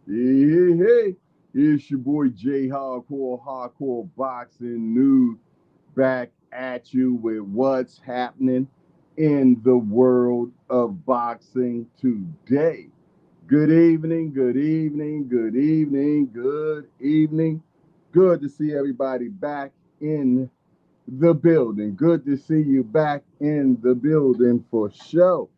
Hey, it's your boy J Hardcore Boxing News back at you with what's happening in the world of boxing today. Good evening, good evening, good evening, good evening. Good to see everybody back in the building. Good to see you back in the building for sure.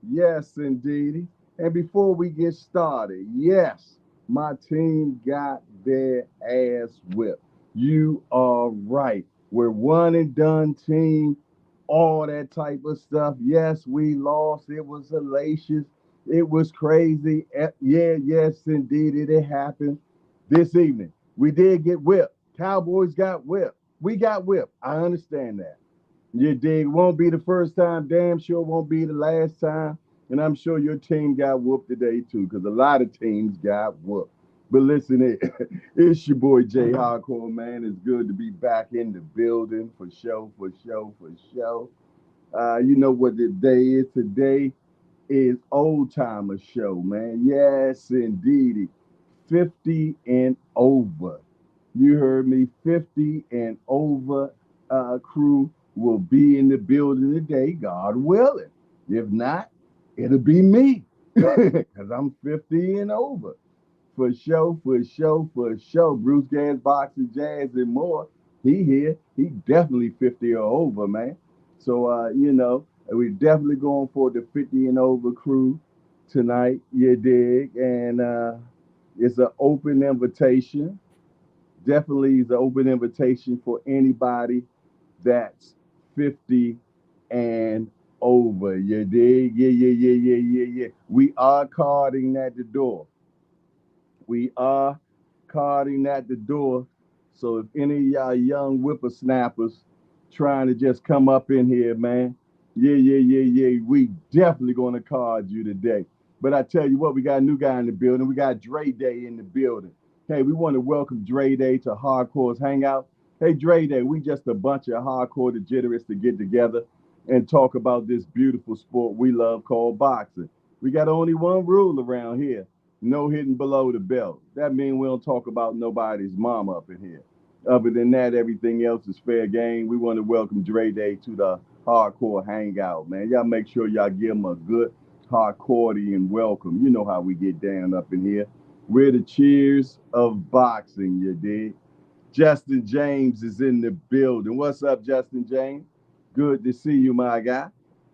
Yes, indeedy. And before we get started, yes, my team got their ass whipped. You are right. We're one and done team, all that type of stuff. Yes, we lost. It was hellacious. It was crazy. Yeah, yes, indeed, it happened this evening. We did get whipped. Cowboys got whipped. We got whipped. I understand that. You dig? Won't be the first time. Damn sure won't be the last time. And I'm sure your team got whooped today too, because a lot of teams got whooped. But listen, it's your boy Jay Hardcore, man. It's good to be back in the building for show, for show, for show. You know what the day is? Today is old timer show, man. Yes, indeedy. 50 and over. You heard me, 50 and over crew will be in the building today, God willing. If not, it'll be me because I'm 50 and over. For show, for show, for show. Bruce Gas, Boxing, Jazz, and more. He here. He definitely 50 or over, man. So, we're definitely going for the 50 and over crew tonight, you dig? And it's an open invitation. Definitely is an open invitation for anybody that's 50 and over. You dig? Yeah. We are carding at the door. We are carding at the door. So if any of y'all young whippersnappers trying to just come up in here, man, yeah, we definitely gonna card you today. But I tell you what, we got a new guy in the building. We got Dre Day in the building. Hey, we want to welcome Dre Day to Hardcore's Hangout. Hey, Dre Day, we just a bunch of hardcore degenerates to get together and talk about this beautiful sport we love called boxing. We got only one rule around here: no hitting below the belt. That means we don't talk about nobody's mom up in here. Other than that, everything else is fair game. We want to welcome Dre Day to the Hardcore Hangout, man. Y'all make sure y'all give him a good hardcore welcome. You know how we get down up in here. We're the cheers of boxing, you dig? Justin James is in the building. What's up, Justin James? Good to see you, my guy.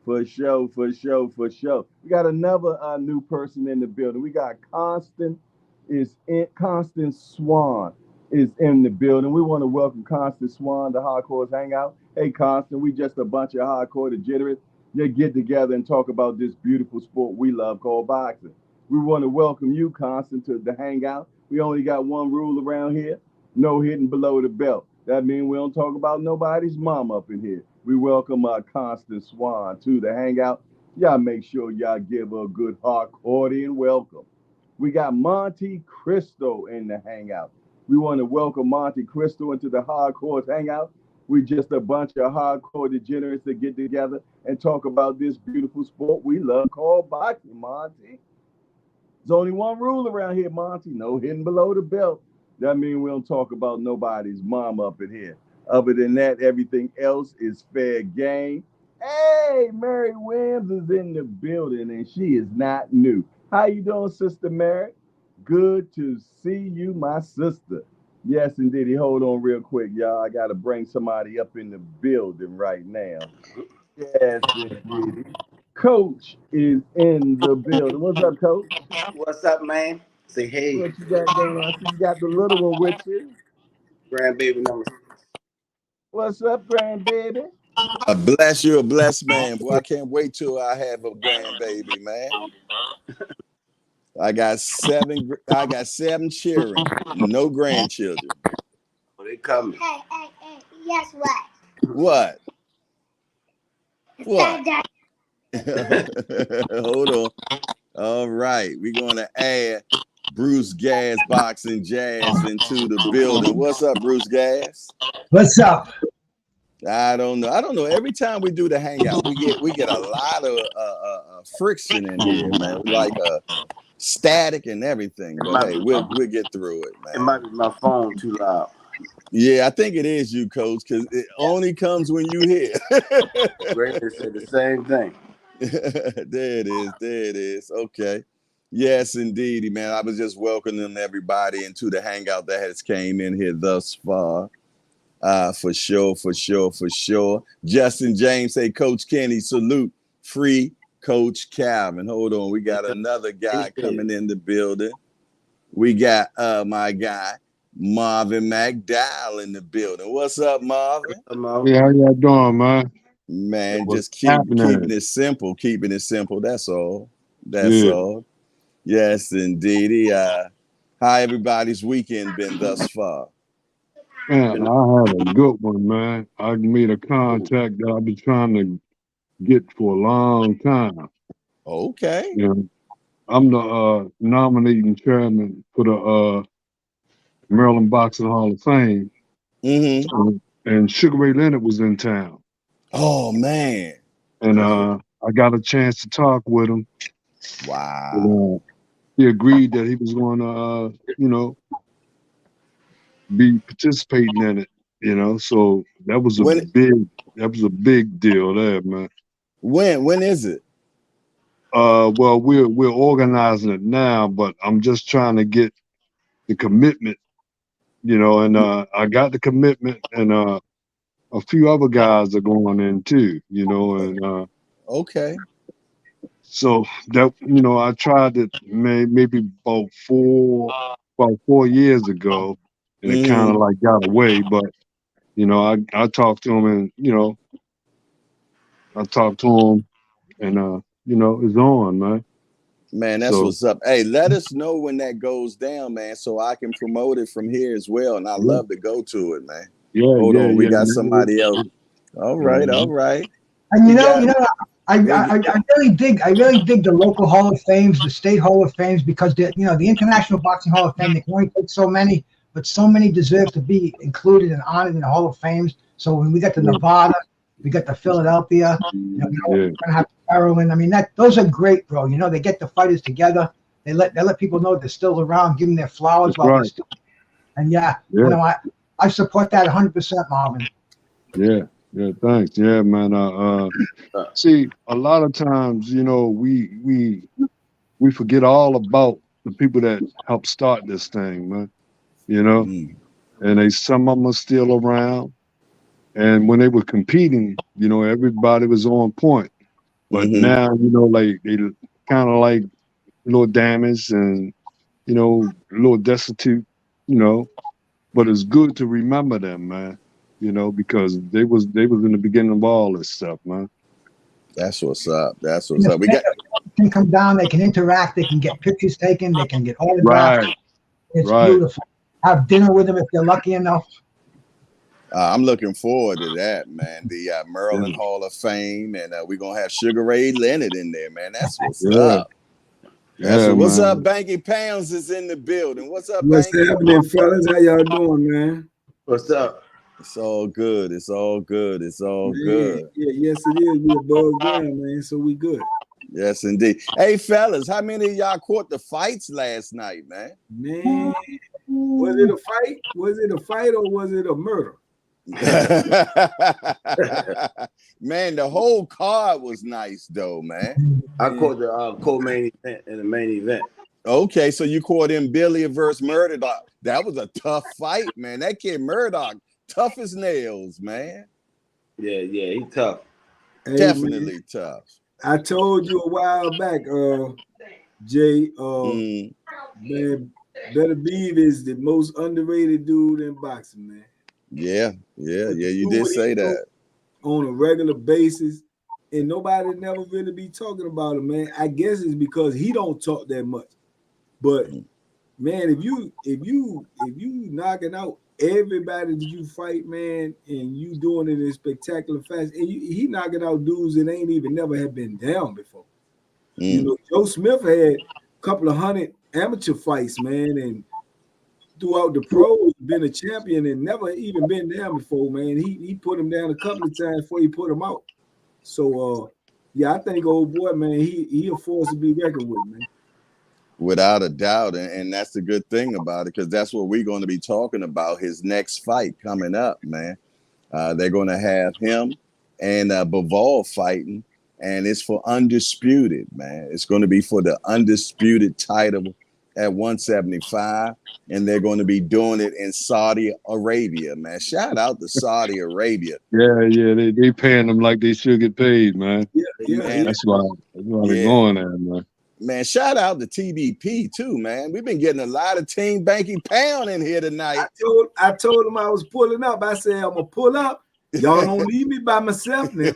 For sure, for sure, for sure. We got another new person in the building. We got Constant Swan is in the building. We want to welcome Constant Swan to Hardcore's Hangout. Hey, Constant, we just a bunch of hardcore degenerates. They get together and talk about this beautiful sport we love called boxing. We want to welcome you, Constant, to the Hangout. We only got one rule around here: no hitting below the belt. That means we don't talk about nobody's mom up in here. We welcome our Constant Swan to the Hangout. Y'all make sure y'all give her a good hardcore welcome. We got Monte Cristo in the Hangout. We want to welcome Monte Cristo into the Hardcore Hangout. We just a bunch of hardcore degenerates that get together and talk about this beautiful sport we love called boxing, Monte. There's only one rule around here, Monty: no hitting below the belt. That means we don't talk about nobody's mom up in here. Other than that, everything else is fair game. Hey, Mary Williams is in the building, and she is not new. How you doing, Sister Mary? Good to see you, my sister. Yes, indeed. Hold on real quick, y'all. I got to bring somebody up in the building right now. Yes, indeed. Coach is in the building. What's up, Coach? What's up, man? Say hey, What you got going on? I see you got the little one with you. grandbaby number. What's up, grandbaby? Bless you, a blessed man. Boy, I can't wait till I have a grandbaby, man. I got seven children, no grandchildren. Oh, they coming. Hey, guess what? What? What? Dad, Hold on. All right. We're gonna add Bruce Gas Boxing Jazz into the building. What's up, Bruce Gas? What's up? I don't know. Every time we do the hangout, we get a lot of friction in here, man. We like static and everything. But hey, we'll get through it, man. It might be my phone too loud. Yeah, I think it is you, Coach, because it only comes when you hear. Brandon said the same thing. There it is. There it is. Okay. Yes, indeedy, man. I was just welcoming everybody into the hangout that has came in here thus far. For sure. Justin James say, Coach Kenny, salute. Free Coach Calvin. Hold on. We got another guy coming in the building. We got my guy, Marvin McDowell in the building. What's up, Marvin? Hey, how y'all doing, man? Man, What's just keeping it simple. Keeping it simple. That's all. That's all. Yes, indeedy. How everybody's weekend been thus far? Man, I had a good one, man. I made a contact that I've been trying to get for a long time. Okay. You know, I'm the nominating chairman for the Maryland Boxing Hall of Fame. Mm-hmm. And Sugar Ray Leonard was in town. Oh, man. And I got a chance to talk with him. Wow. And, he agreed that he was going to, you know, be participating in it. You know, so that was a big deal there, man. When is it? Well, we're organizing it now, but I'm just trying to get the commitment, you know, and I got the commitment, and a few other guys are going in too, you know, and okay. So that, you know, I tried it maybe about 4 years ago, and it kind of like got away, but you know, I talked to him, and you know, and you know, it's on, man. Man, that's what's up. Hey, let us know when that goes down, man, so I can promote it from here as well. And I love to go to it, man. Hold on, we got somebody else. All right. And you know, I really dig the local Hall of Fames, the state Hall of Fames, because the International Boxing Hall of Fame, they can only take so many, but so many deserve to be included and honored in the Hall of Fames. So when we got the Nevada, we got the Philadelphia, we're gonna have Maryland. I mean, those are great, bro. You know, they get the fighters together. They let people know they're still around, give them their flowers while they're still. And you know, I support that 100%, Marvin. Yeah, thanks. Yeah, man. See, a lot of times, you know, we forget all about the people that helped start this thing, man. You know, and some of them are still around. And when they were competing, you know, everybody was on point. But now, you know, like they kind of like a little damaged and, you know, a little destitute, you know. But it's good to remember them, man. You know, because they was in the beginning of all this stuff, man. That's what's up. We can come down, they can interact, they can get pictures taken, they can get autographs. Right. It's beautiful. Have dinner with them if they're lucky enough. I'm looking forward to that, man. The Maryland Hall of Fame, and we're gonna have Sugar Ray Leonard in there, man. That's what's up. What's up, Banky Pounds is in the building. What's up, What's Banky? happening, fellas? How y'all doing, man? What's up? It's all good. It's all good. Yeah, yes, it is. We above ground, man, so we good. Yes, indeed. Hey, fellas, how many of y'all caught the fights last night, man? Man, was it a fight? Was it a fight or was it a murder? Man, the whole card was nice, though, man. I caught the co-main event and the main event. Okay, so you caught him Billy versus Murdoch. That was a tough fight, man. That kid Murdoch, tough as nails, man. Yeah, he tough. Hey, definitely man. Tough. I told you a while back, Jay, man, Beterbiev is the most underrated dude in boxing, man. Yeah, you did say that. On a regular basis, and nobody never really be talking about him, man. I guess it's because he don't talk that much. But man, if you knocking out everybody that you fight, man, and you doing it in spectacular fashion, and he knocking out dudes that ain't even never have been down before. You know, Joe Smith had a couple of 100 amateur fights, man, and throughout the pros, been a champion and never even been down before, man. He put him down a couple of times before he put him out. So yeah, I think old boy, man, he a force to be reckoned with, man. Without a doubt, and that's the good thing about it, because that's what we're going to be talking about. His next fight coming up, man. They're going to have him and Bivol fighting, and it's for undisputed, man. It's going to be for the undisputed title at 175, and they're going to be doing it in Saudi Arabia, man. Shout out to Saudi Arabia. Yeah, they paying them like they should get paid, man. Yeah. Man, That's why they're going there, man. Man, shout out to TBP too, man. We've been getting a lot of team banking pound in here tonight. I told him I was pulling up. I said, I'm gonna pull up. Y'all don't leave me by myself now.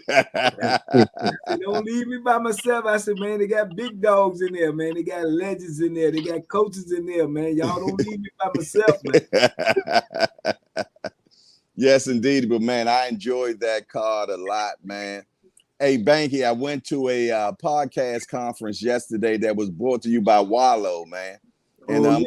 Don't leave me by myself. I said, man, they got big dogs in there, man. They got legends in there. They got coaches in there, man. Y'all don't leave me by myself, man. Yes, indeed. But man, I enjoyed that card a lot, man. Hey, Banky, I went to a podcast conference yesterday that was brought to you by Wallow, man. And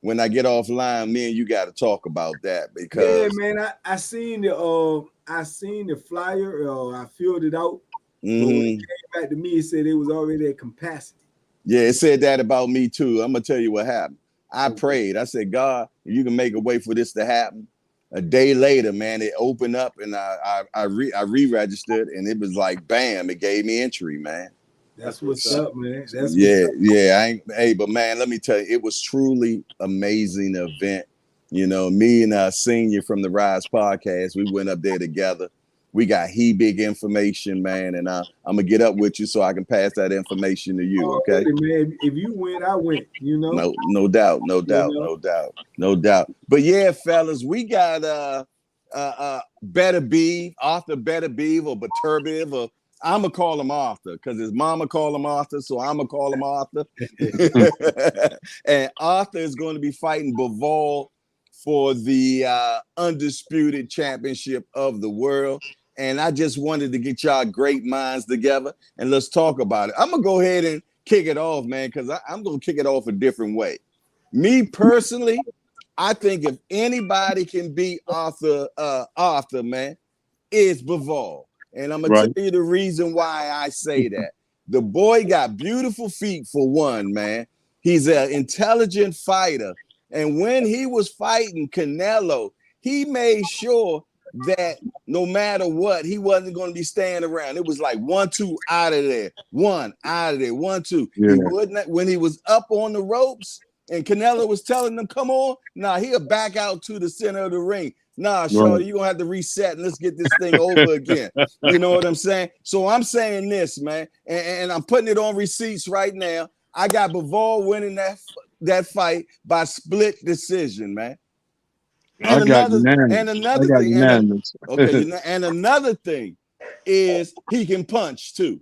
when I get offline, me and you got to talk about that, because man, I seen the flyer. I filled it out. But when it came back to me, it said it was already at capacity. Yeah, it said that about me too. I'm gonna tell you what happened. I prayed. I said, God, if you can make a way for this to happen. A day later, man, it opened up, and I re-registered, and it was like, bam, it gave me entry, man. That's what's up, man. Hey, but man, let me tell you, it was truly amazing event. You know, me and Senior from the Rise podcast, we went up there together. We got big information, man, and I'm gonna get up with you so I can pass that information to you. Okay, man. If you win, I win. You know, no doubt. But yeah, fellas, we got Beterbiev, Arthur Beterbiev, or Beterbiev, or I'm gonna call him Arthur because his mama called him Arthur, so I'm gonna call him Arthur. And Arthur is going to be fighting Bivol for the undisputed championship of the world. And I just wanted to get y'all great minds together and let's talk about it. I'm going to go ahead and kick it off, man, because I'm going to kick it off a different way. Me personally, I think if anybody can beat Arthur, man, it's Bivol. And I'm going to tell you the reason why I say that. The boy got beautiful feet, for one, man. He's an intelligent fighter. And when he was fighting Canelo, he made sure that no matter what, he wasn't going to be staying around. It was like 1-2 out of there, 1 out of there, 1-2. Yeah. He wouldn't, when he was up on the ropes and Canelo was telling him, come on, he'll back out to the center of the ring. Shorty, you're going to have to reset and let's get this thing over again. You know what I'm saying? So I'm saying this, man, and I'm putting it on receipts right now. I got Bivol winning that fight by split decision, man. And another thing is he can punch too.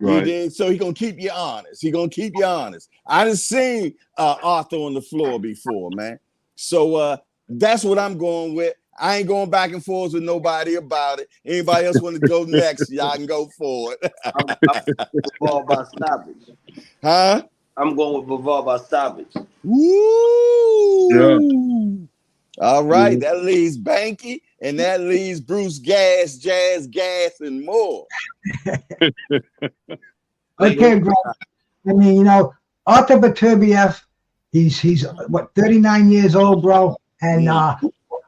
Right. So he's gonna keep you honest. I done seen Arthur on the floor before, man. So that's what I'm going with. I ain't going back and forth with nobody about it. Anybody else want to go next? Y'all can go for it. I'm Bivol by stoppage. Huh? I'm going with Bivol by stoppage. Woo! Yeah. All right, that leaves Banky, and that leaves Bruce Gas, Jazz, Gas, and more. Okay, bro. I mean, you know, Arthur Beterbiev, he's what, 39 years old, bro. And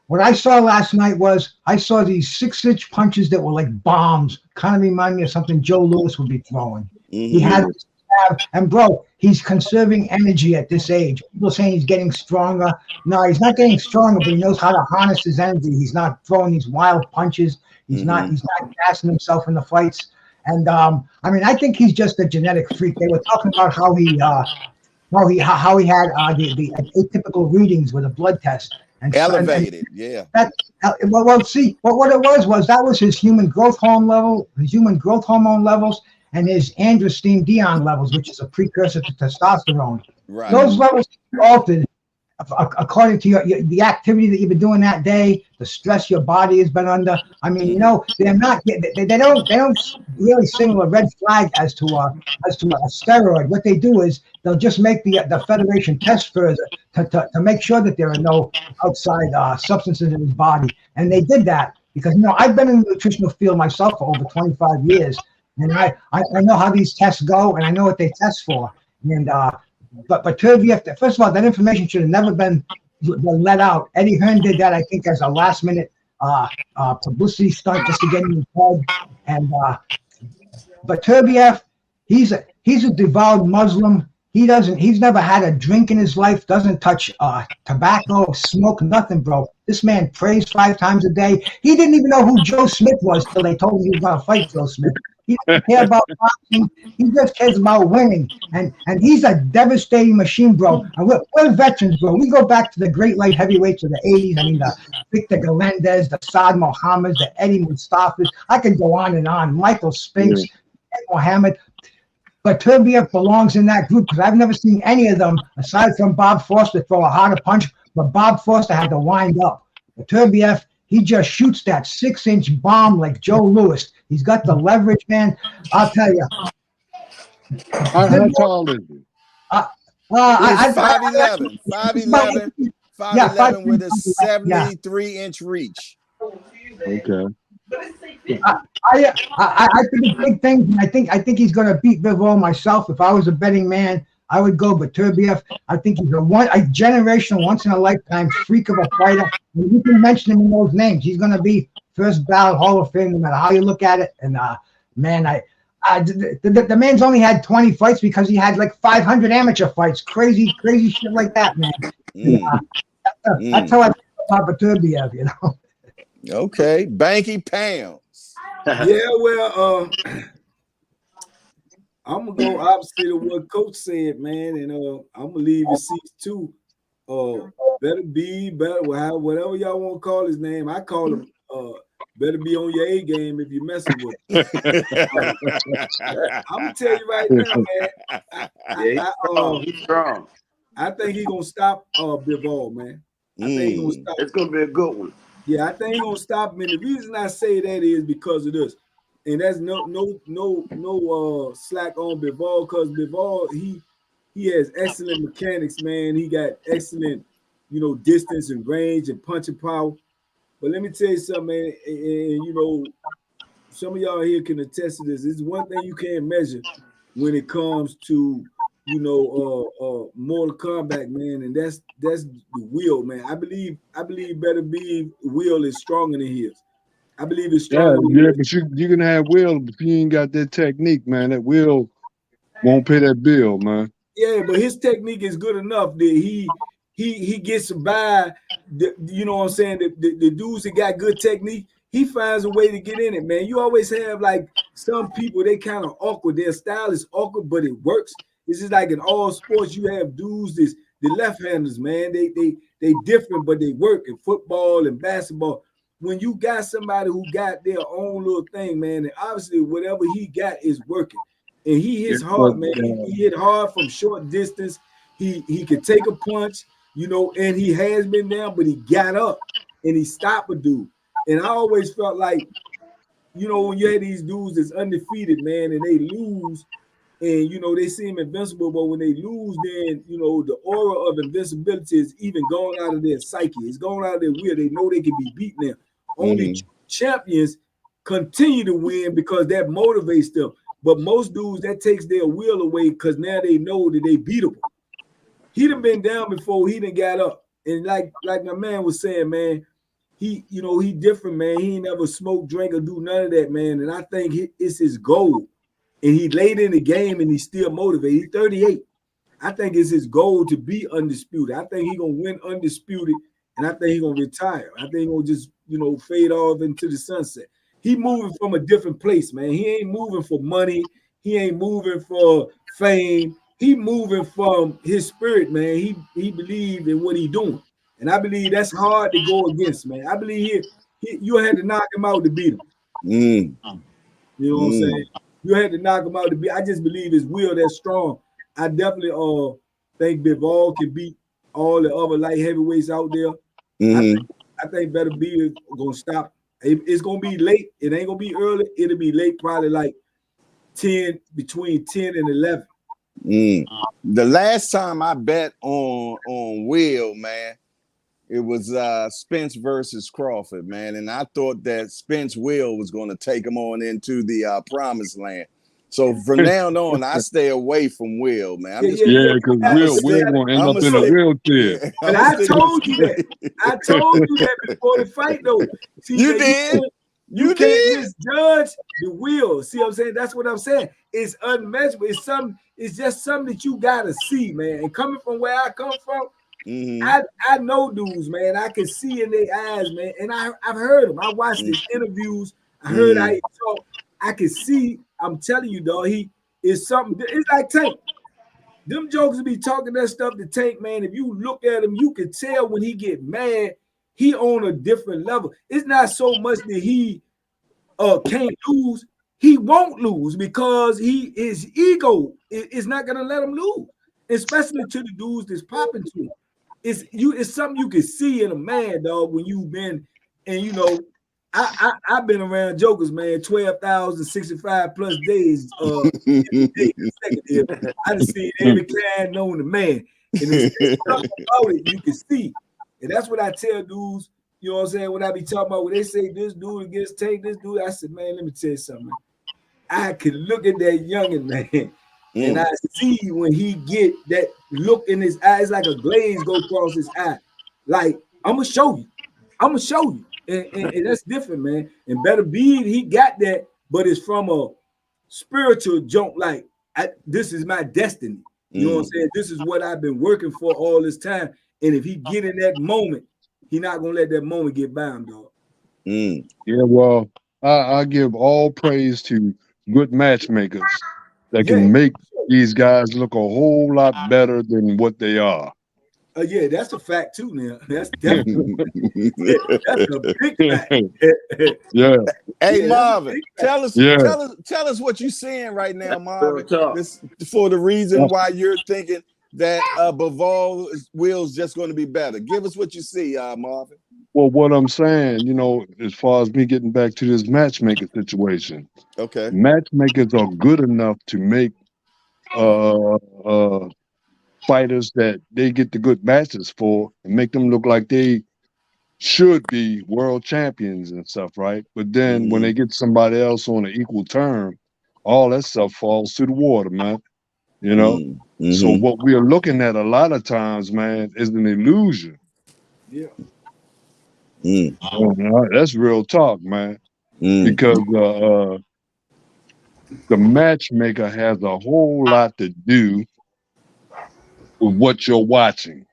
what I saw last night was I saw these 6-inch punches that were like bombs. Kind of remind me of something Joe Louis would be throwing. He had this jab, and bro, he's conserving energy at this age. People are saying he's getting stronger. No, he's not getting stronger, but he knows how to harness his energy. He's not throwing these wild punches. He's not gassing himself in the fights. And I mean, I think he's just a genetic freak. They were talking about how he had the atypical readings with a blood test. And elevated, what it was that was his human growth hormone levels, and his androstenedione levels, which is a precursor to testosterone. Right. Those levels altered according to the activity that you've been doing that day, the stress your body has been under. I mean, you know, they don't really signal a red flag as to a steroid. What they do is they'll just make the federation test further to make sure that there are no outside substances in his body. And they did that because, you know, I've been in the nutritional field myself for over 25 years. And I know how these tests go, and I know what they test for. And But Beterbiev, first of all, that information should have never been let out. Eddie Hearn did that, I think, as a last minute publicity stunt just to get in his head. And Beterbiev, he's a devout Muslim. He's never had a drink in his life, doesn't touch tobacco, smoke, nothing, bro. This man prays 5 times a day. He didn't even know who Joe Smith was till they told him he was going to fight Joe Smith. He doesn't care about boxing. He just cares about winning. And he's a devastating machine, bro. And we're veterans, bro. We go back to the great light heavyweights of the 80s. I mean, the Victor Galendez, the Saad Mohammeds, the Eddie Mustafas. I could go on and on. Michael Spinks, Ed Mohammed. But Beterbiev belongs in that group because I've never seen any of them, aside from Bob Foster, throw a harder punch. But Bob Foster had to wind up. Beterbiev, he just shoots that 6-inch bomb like Joe Louis. He's got the leverage, man. I'll tell you. How tall is he? 5'11", 5'11" with a 73-inch reach. Okay. I think big things. I think he's going to beat Bivol myself. If I was a betting man, I would go Beterbiev. I think he's a generational, once in a lifetime freak of a fighter. And you can mention him in those names. He's going to be first ballot Hall of Fame, no matter how you look at it. And man, the man's only had 20 fights because he had like 500 amateur fights. Crazy shit like that, man. That's how I feel about Beterbiev, you know. Okay, Banky pounds. Yeah, well, I'm gonna go opposite of what Coach said, man, and I'm gonna leave the seats too. Better whatever y'all want to call his name. I call him better be on your A game if you're messing with him. I'm gonna tell you right now, man. He's strong. I think he's gonna stop Bivol, man. I think he's gonna stop. It's gonna be a good one. Yeah, I think he's gonna stop him. And the reason I say that is because of this. And that's no slack on Bivol, because Bivol, he has excellent mechanics, man. He got excellent, distance and range and punching power. But let me tell you something, man. And some of y'all here can attest to this. It's one thing you can't measure when it comes to Mortal Kombat, man, and that's the will, man. I believe Beterbiev will is stronger than his. I believe it's stronger. Yeah, but you can have will, but if you ain't got that technique, man, that will won't pay that bill, man. Yeah, but his technique is good enough that he gets by. You know what I'm saying? The dudes that got good technique, he finds a way to get in it, man. You always have like some people, they kind of awkward. Their style is awkward, but it works. It's just like in all sports, you have dudes, the left-handers, man. They different, but they work in football and basketball. When you got somebody who got their own little thing, man, and obviously whatever he got is working. And he hits hard, man. He hit hard from short distance. He could take a punch, and he has been down, but he got up and he stopped a dude. And I always felt like, when you had these dudes that's undefeated, man, and they lose, and they seem invincible, but when they lose, then the aura of invincibility is even going out of their psyche. It's going out of their will. They know they can be beaten now. Only champions continue to win because that motivates them. But most dudes, that takes their will away because now they know that they beatable. He done been down before, he done got up. And like my man was saying, man, he different, man. He ain't never smoke, drink, or do none of that, man. And I think it's his goal. And he late in the game and he's still motivated. He's 38. I think it's his goal to be undisputed. I think he's going to win undisputed, and I think he's going to retire. I think he's going to just, fade off into the sunset. He moving from a different place, man. He ain't moving for money. He ain't moving for fame. He moving from his spirit, man. He believed in what he doing. And I believe that's hard to go against, man. I believe you had to knock him out to beat him. You know what I'm saying? You had to knock him out to beat. I just believe his will that's strong. I definitely think Bivol can beat all the other light heavyweights out there. I think Beterbiev gonna stop. It's gonna be late. It ain't gonna be early. It'll be late, probably like between 10 and 11. The last time I bet on Will, man, it was Spence versus Crawford, man, and I thought that Spence Will was going to take him on into the promised land. So from now on, I stay away from Will, man. I'm just Yeah, because Will gonna end up in a wheelchair. Yeah, But I told you that. I told you that before the fight, though. See, You did. You can't misjudge the Will. See what I'm saying? That's what I'm saying. It's unmeasurable. It's just something that you gotta see, man. And coming from where I come from, I know dudes, man. I can see in their eyes, man. And I've heard them. I watched his interviews. I heard how he talk. I can see. I'm telling you, dog. He is something. It's like Tank. Them jokers be talking that stuff to Tank, man. If you look at him, you can tell when he get mad, he on a different level. It's not so much that he can't lose. He won't lose because his ego is not gonna let him lose, especially to the dudes that's popping to him. It's something you can see in a man, dog, when you've been, and you know, I've been around jokers, man, 12,065 plus days. Every day, consecutive. I done seen every kind known to man. And there's something about it you can see. And that's what I tell dudes, you know what I'm saying? When I be talking about when they say this dude against Tank, this dude, I said, man, let me tell you something. Man. I can look at that youngin', man, and I see when he get that look in his eyes, like a glaze go across his eye. Like, I'm gonna show you. I'm gonna show you. And that's different, man. And Beterbiev, he got that, but it's from a spiritual jump. Like, this is my destiny. You know what I'm saying? This is what I've been working for all this time. And if he get in that moment, he not gonna let that moment get by him, dog. Yeah, well, I give all praise to good matchmakers that can make these guys look a whole lot better than what they are. Yeah, that's a fact too. Now that's definitely that's a big fact. Yeah. Hey Marvin, tell us what you're seeing right now, Marvin. This, for the reason why you're thinking that Bivol Will's just going to be better. Give us what you see, Marvin. Well, what I'm saying, you know, as far as me getting back to this matchmaker situation, matchmakers are good enough to make fighters that they get the good matches for and make them look like they should be world champions and stuff, right? But then when they get somebody else on an equal term, all that stuff falls to the water, man. You know? So what we are looking at a lot of times, man, is an illusion. Yeah. That's real talk, man. Because the matchmaker has a whole lot to do with what you're watching.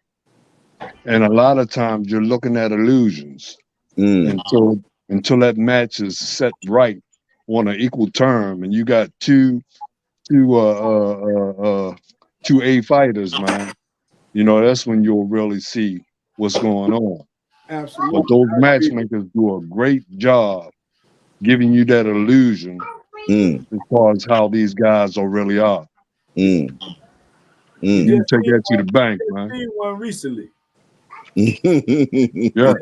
And a lot of times you're looking at illusions until that match is set right on an equal term, and you got two A fighters, man. You know, that's when you'll really see what's going on. Absolutely. But those matchmakers do a great job giving you that illusion as far as how these guys really are. You take that to the bank, man. We seen one recently. Yeah.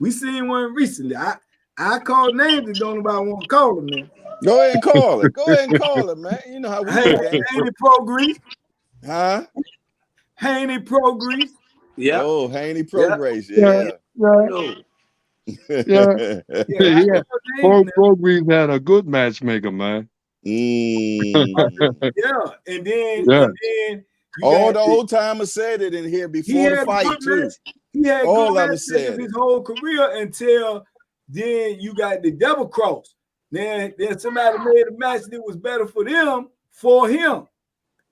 We seen one recently. I called names and don't nobody want to call them, man. Go ahead and call it. Go ahead and call it, man. You know how we do. Haney Pro Grease. Huh? Haney Pro Grease. Yeah. Oh, Haney Pro Grease. Yeah. Pro Grease had a good matchmaker, man. Yeah, and then all the old timers said it in here before the fight too. He had all good of them said his whole career until then. You got the double cross. Then somebody made a match that was better for them for him,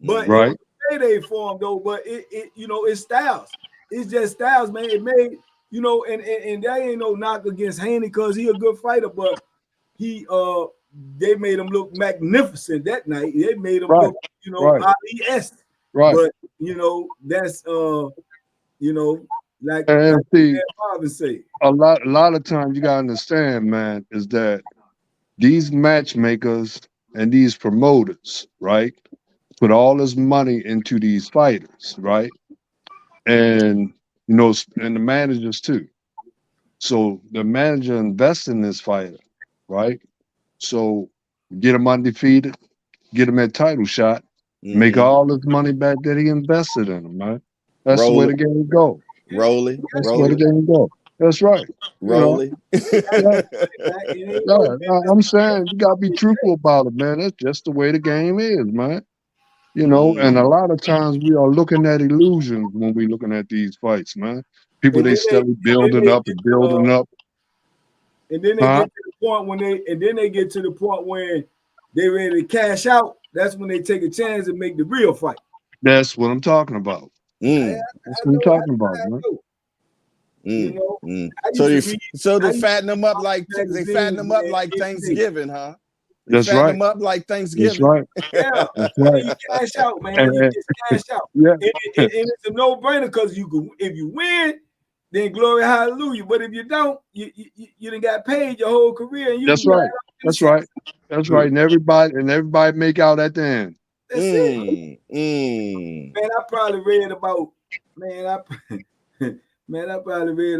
but it payday for him though. But it you know, it's styles. It's just styles, man. It made, you know, and that ain't no knock against Haney because he a good fighter, but they made him look magnificent that night. They made him look, you know, Ali-esque. But you know, that's you know, like see, Marvin say. A lot of times you gotta understand, man, is that these matchmakers and these promoters, right, put all this money into these fighters, right? And you know, and the managers too. So the manager invests in this fighter, right? So get him undefeated, get him that title shot, make all his money back that he invested in him, man. That's the way the game go. Rolling. That's the way the game go. That's right. Rolly. Yeah, I'm saying you gotta be truthful about it, man. That's just the way the game is, man. And a lot of times we are looking at illusions when we're looking at these fights, man. People And they then steadily building up and building up. And then they get to the point when they ready to cash out. That's when they take a chance and make the real fight. That's what I'm talking about. Mm. That's what I'm talking about, man. So they fatten them up like Thanksgiving, huh? That's right. Them up like Thanksgiving. That's right. Yeah, that's right. You cash out, man. You just cash out. Yeah, and it's a no-brainer because if you win, then glory hallelujah. But if you don't, you done got paid your whole career. And that's right. That's right. That's right. And everybody make out at the end. That's it. Man, I probably read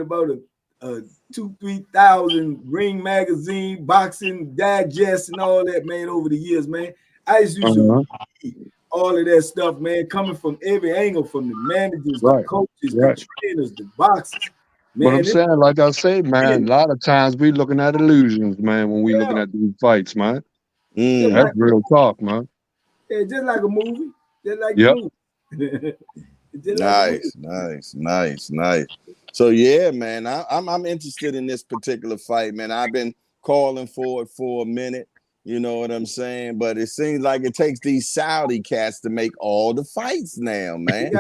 about a 2,000-3,000 Ring Magazine, Boxing Digest, and all that, man, over the years, man. I just used to read all of that stuff, man, coming from every angle, from the managers, the coaches, the trainers, the boxers. Man, but I'm saying, like I say, man, a lot of times we looking at illusions, man, when we looking at these fights, man. That's real talk, man. Yeah, just like a movie. Just like a movie. Nice. So yeah, man, I'm interested in this particular fight, man. I've been calling for it for a minute, you know what I'm saying? But it seems like it takes these Saudi cats to make all the fights now, man.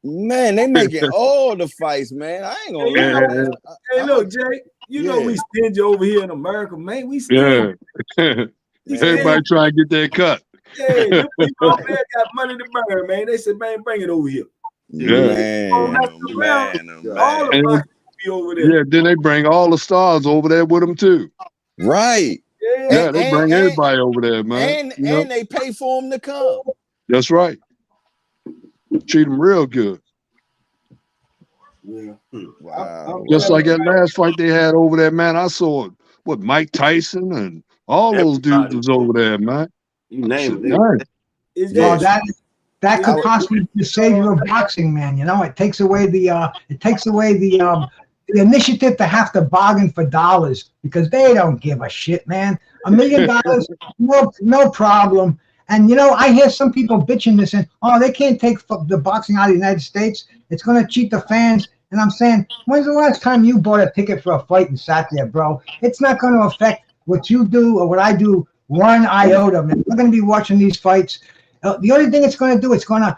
Man, they making all the fights, man. I ain't gonna lie. Hey, look, Jay, you know we stingy over here in America, man. We stingy. Everybody trying to get their cut. Yeah, them people over there got money to burn, man. They said, man, bring it over here. Man. All the boxers be over there. Yeah, then they bring all the stars over there with them too. Right. Yeah, they bring everybody over there, man. And they pay for them to come. That's right. Treat them real good. Yeah. Wow. Just like that last fight they had over there, man. I saw it with Mike Tyson and all those dudes was over there, man. You name it. That could possibly be the savior of boxing, man. It takes away the initiative to have to bargain for dollars because they don't give a shit, man. $1 million, no problem. And I hear some people bitching this and they can't take the boxing out of the United States. It's going to cheat the fans. And I'm saying, when's the last time you bought a ticket for a fight and sat there, bro? It's not going to affect what you do or what I do one iota, man. We're going to be watching these fights. The only thing it's going to do, it's going to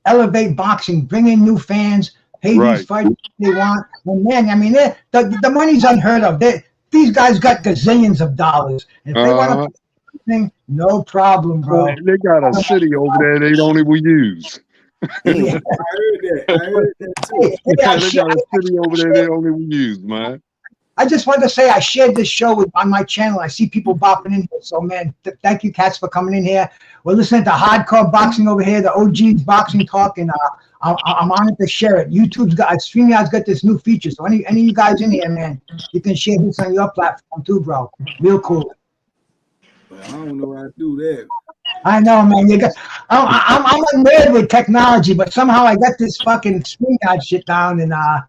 elevate boxing, bring in new fans, pay these fighters they want. Well, man, I mean, the money's unheard of. These guys got gazillions of dollars. And if they want to thing, no problem, bro. They got a city over there they don't even use. I heard that too. They got a city over there they don't even use, man. I just wanted to say I shared this show on my channel. I see people bopping in here. So, man, thank you, cats, for coming in here. We're listening to Hardcore Boxing over here, the OG's Boxing Talk, and I'm honored to share it. StreamYard's got this new feature. So any of you guys in here, man, you can share this on your platform too, bro. Real cool. Well, I don't know how to do that. I know, man. I'm a nerd with technology, but somehow I got this fucking StreamYard shit down. And I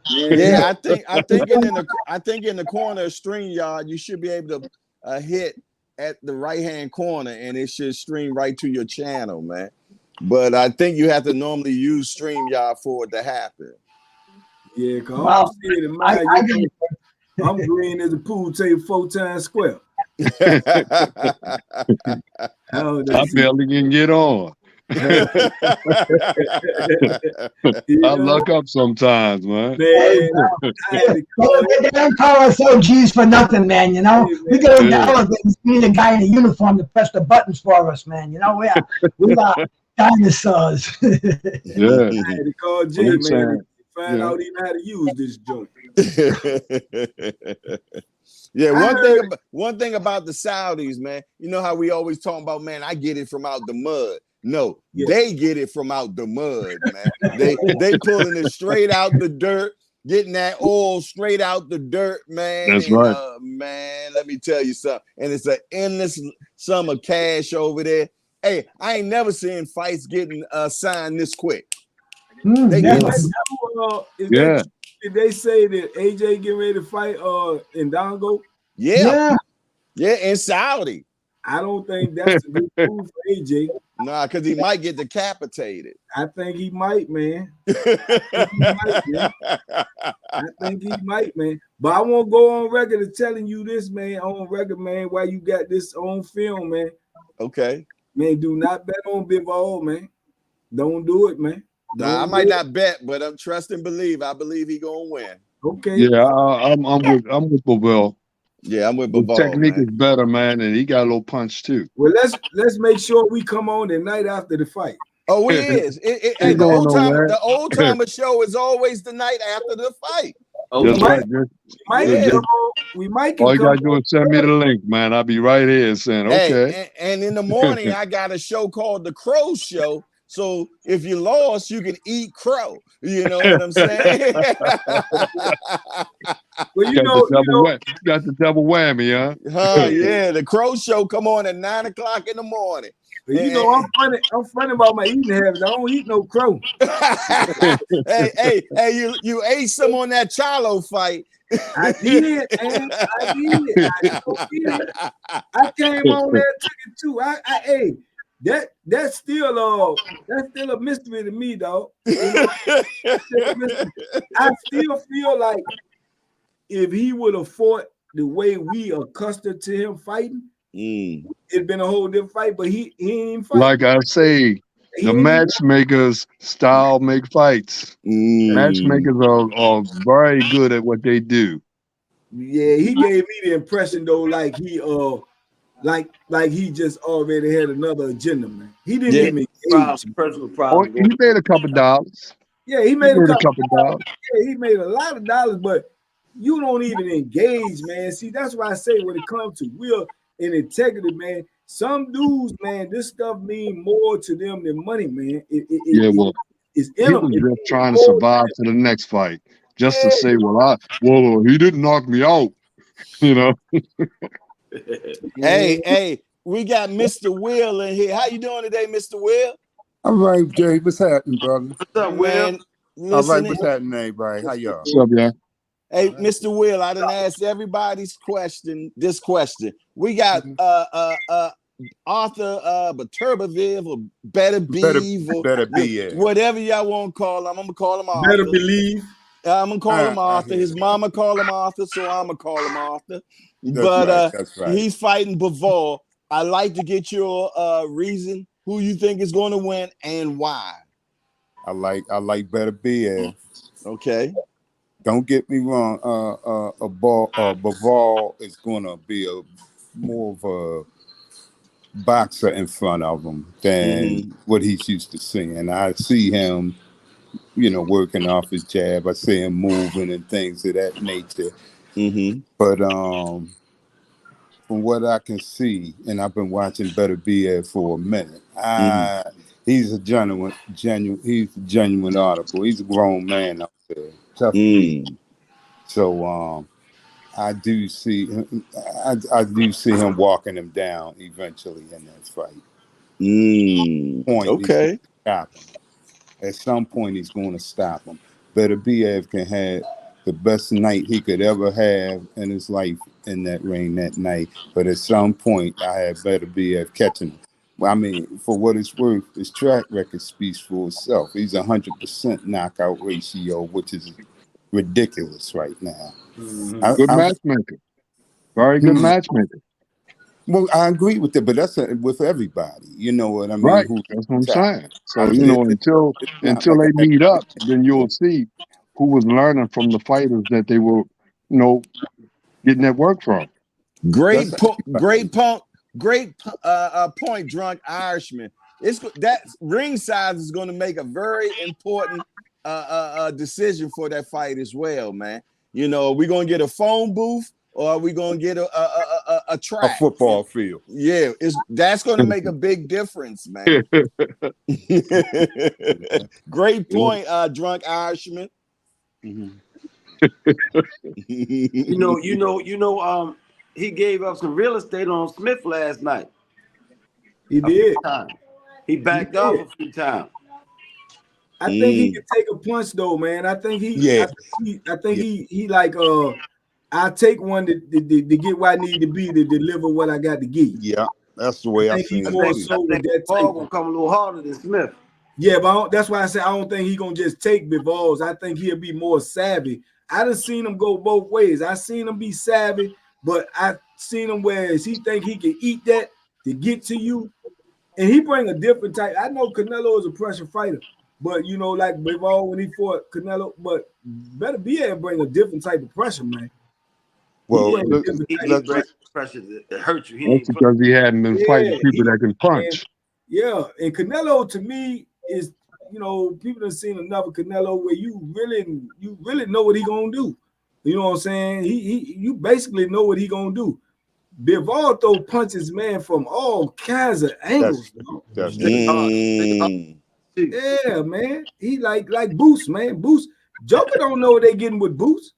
think in the corner of StreamYard, you should be able to hit at the right-hand corner, and it should stream right to your channel, man. But I think you have to normally use StreamYard for it to happen. Yeah, cause I'm green as a pool table 4 times square. I barely can get on. I luck up sometimes, man. They don't call us OGs for nothing, man. We got to elevate being a guy in a uniform to press the buttons for us, man. We are dinosaurs. I had to call Jay, man, to find out even how to use this joint. Yeah, one thing about the Saudis, man, you know how we always talk about, man, I get it from out the mud. No, they get it from out the mud, man. They pulling it straight out the dirt, getting that oil straight out the dirt, man. That's right. Man, let me tell you something. And it's an endless sum of cash over there. Hey, I ain't never seen fights getting signed this quick. Did they say that AJ getting ready to fight Ndongo? Yeah, in Saudi. I don't think that's a good move for AJ. Nah, because he might get decapitated. I think he might, man. I think he might, man. But I won't go on record of telling you this, man. On record, man, why you got this on film, man. Okay. Man, do not bet on Bivol, man. Don't do it, man. Nah, I might not bet, but I'm trust and believe. I believe he gonna win. Okay. Yeah, I'm with Bivol. Yeah, I'm with Bivol. Technique is better, man, and he got a little punch too. Well, let's make sure we come on the night after the fight. Oh, it is. Hey, the old timer show is always the night after the fight. Oh, we might. All you gotta do is send me the link, man. I'll be right here saying, okay. Hey, and in the morning, I got a show called The Crow Show. So if you lost, you can eat crow. You know what I'm saying? Well, got the double whammy, huh? Yeah, The Crow Show come on at 9 o'clock in the morning. I'm funny about my eating habits. I don't eat no crow. hey, you ate some on that Charlo fight. I did, man. I did. I came on there and took it too. That's still a mystery to me, dog. I still feel like if he would have fought the way we accustomed to him fighting, it'd been a whole different fight. But he ain't fight. Like I say, the matchmakers style make fights. Matchmakers are very good at what they do. Yeah, he gave me the impression though, like he like he just already had another agenda, man. He didn't even personal problem. He made a couple dollars. Yeah, he made a couple dollars. Yeah, he made a lot of dollars, but you don't even engage, man. See, that's why I say when it comes to will and integrity, man, some dudes, man, this stuff mean more to them than money, man. He was just trying to survive to the next fight, just to say, well, he didn't knock me out, you know. Hey, we got Mr. Will in here. How you doing today, Mr. Will? All right, Jay. What's happening, brother? What's up, Will? All right, what's happening, everybody? How y'all? What's up, yeah? Hey, Mr. Will, I done asked everybody's question. We got Arthur Beterbiev or Beterbiev, whatever y'all want to call him. I'm gonna call him Arthur. Better believe. I'm gonna call him Arthur. His mama call him Arthur, so I'm gonna call him Arthur. That's right. He's fighting Bivol. I'd like to get your reason who you think is going to win and why. I like Beterbiev. Okay. Don't get me wrong. Bivol is going to be more of a boxer in front of him than what he's used to seeing. I see him, working off his jab. I see him moving and things of that nature. But from what I can see, and I've been watching Beterbiev for a minute, he's a genuine article. He's a grown man out there, tough. So I do see him walking him down eventually in that fight. Okay. Stop him. At some point, he's going to stop him. Beterbiev can have the best night he could ever have in his life in that ring that night. But at some point, I had Beterbiev catching him. I mean, for what it's worth, his track record speaks for itself. He's 100% knockout ratio, which is ridiculous right now. Good matchmaker. Very good matchmaker. Well, I agree with that, but that's with everybody. You know what I mean? Right. That's what I'm saying. So, until they meet up, then you'll see who was learning from the fighters that they were, getting that work from. Great point, drunk Irishman. That ring size is going to make a very important decision for that fight as well, man. Are we going to get a phone booth or are we going to get a track? A football field. Yeah, that's going to make a big difference, man. Great point, drunk Irishman. He gave up some real estate on Smith last night. He did. He backed off a few times. I think he can take a punch though, man. I think he like I take one to get where I need to be to deliver what I got to give. Yeah, that's the way I think see he more it. so with that Bivol gonna come a little harder than Smith. Yeah, but that's why I say I don't think he gonna just take Bivols. I think he'll be more savvy. I done seen him go both ways. I seen him be savvy, but I seen him where he think he can eat that to get to you, and he bring a different type. I know Canelo is a pressure fighter, but you know, like Bivol when he fought Canelo, but Beterbiev bring a different type of pressure, man. Well, He pressure that hurt you. That's because he hadn't been fighting people that can punch. And Canelo to me is, you know, people have seen enough of Canelo where you really know what he gonna do. You know what I'm saying? You basically know what he gonna do. Bivol throw punches, man, from all kinds of angles. Yeah, man. He like Boost, man. Boost. Joker don't know what they getting with Boost.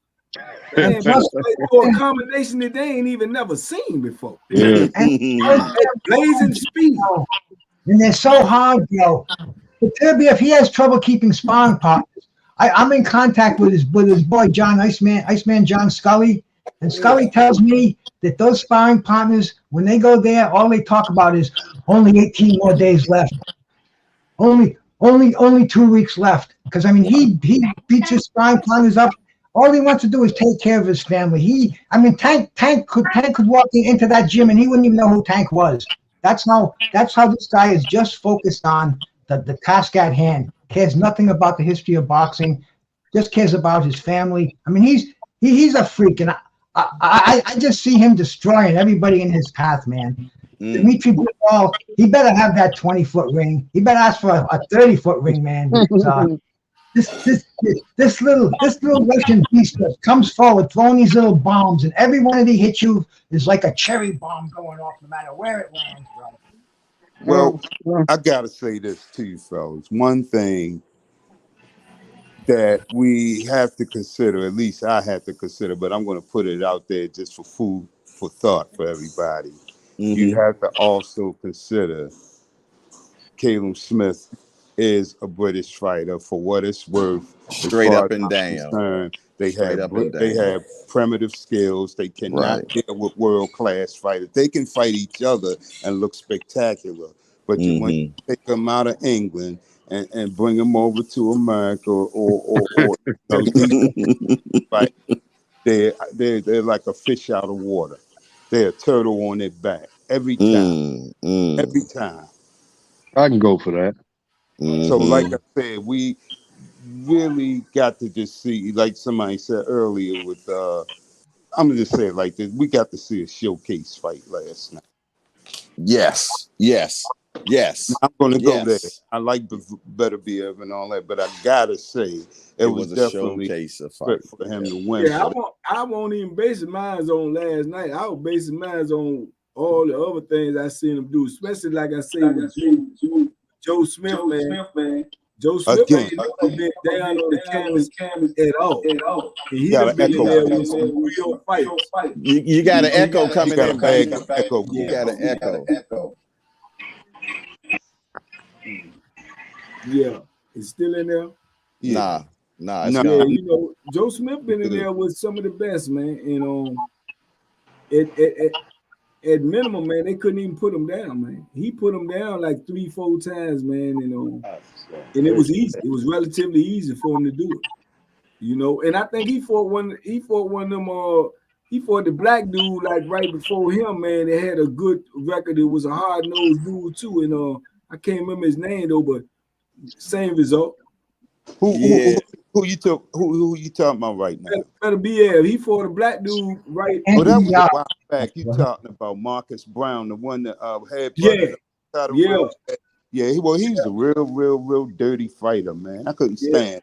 And for a combination that they ain't even never seen before. Yeah. Blazing speed. And they're so hard, bro. Beterbiev, if he has trouble keeping sparring partners, I'm in contact with his boy John Iceman John Scully, and Scully tells me that those sparring partners, when they go there, all they talk about is only 18 more days left, only 2 weeks left. Because I mean, he beats his sparring partners up. All he wants to do is take care of his family. Tank could walk into that gym and he wouldn't even know who Tank was. That's how this guy is just focused on the task at hand. Cares nothing about the history of boxing, just cares about his family. I mean, he's a freak, and I just see him destroying everybody in his path, man. Dimitri Bivol, he better have that 20-foot ring. He better ask for a 30-foot ring, man. This little Russian beast that comes forward throwing these little bombs, and every one of these hits you is like a cherry bomb going off, no matter where it lands, bro. Well, I gotta say this to you, fellas. One thing that we have to consider, at least I have to consider, but I'm going to put it out there just for food for thought for everybody. You have to also consider Caleb Smith is a British fighter for what it's worth. Straight up and down. They have primitive skills. They cannot deal with world-class fighters. They can fight each other and look spectacular. But when you take them out of England and bring them over to America or right, they're like a fish out of water. They're a turtle on their back every time. Every time. I can go for that. So like I said, we really got to just see, like somebody said earlier with I'm gonna just say it like this, we got to see a showcase fight last night. Yes. I'm gonna go there. I like Beterbiev and all that, but I gotta say it was definitely a showcase of fight for him to win. Yeah, I won't even base mine on last night. I was basing mine on all the other things I seen him do, especially like I say with Joe Smith, man. Joe Smith ain't never been down on the canvas at all. And he done been there with some real fights. You got an echo coming in, baby. You got an echo. Yeah, it's still in there. Nah, it's yeah, gone. you know, Joe Smith been in there with some of the best, man. And at minimum, man, they couldn't even put him down, man. He put him down like 3-4 times, man. And it was easy. It was relatively easy for him to do it, you know. And I think he fought one of them. He fought the black dude like right before him, man. They had a good record. It was a hard-nosed dude too, and I can't remember his name though, but same result. Who you talking about right now? Beterbiev. He fought a black dude right. Oh, that was a while back. You talking about Marcus Brown, the one that had he was a real dirty fighter, man. I couldn't stand.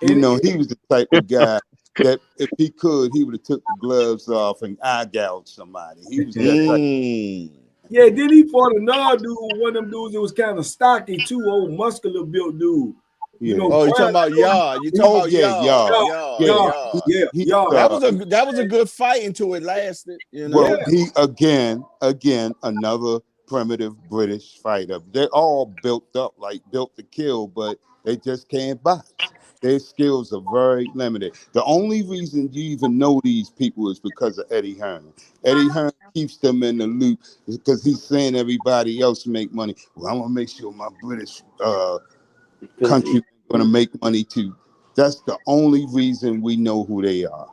You know, he was the type of guy that if he could, he would have took the gloves off and eye gouged somebody. He was that type. Yeah, then he fought another dude, one of them dudes that was kind of stocky too, old muscular built dude. You know, you talking about Yard? You talking about Yard? Yeah. That was a good fight until it lasted. You know? Well, he again another primitive British fighter. They're all built up, like built to kill, but they just can't box. Their skills are very limited. The only reason you even know these people is because of Eddie Hearn. Eddie Hearn keeps them in the loop because he's saying everybody else make money. Well, I'm gonna make sure my British country is gonna make money too. That's the only reason we know who they are.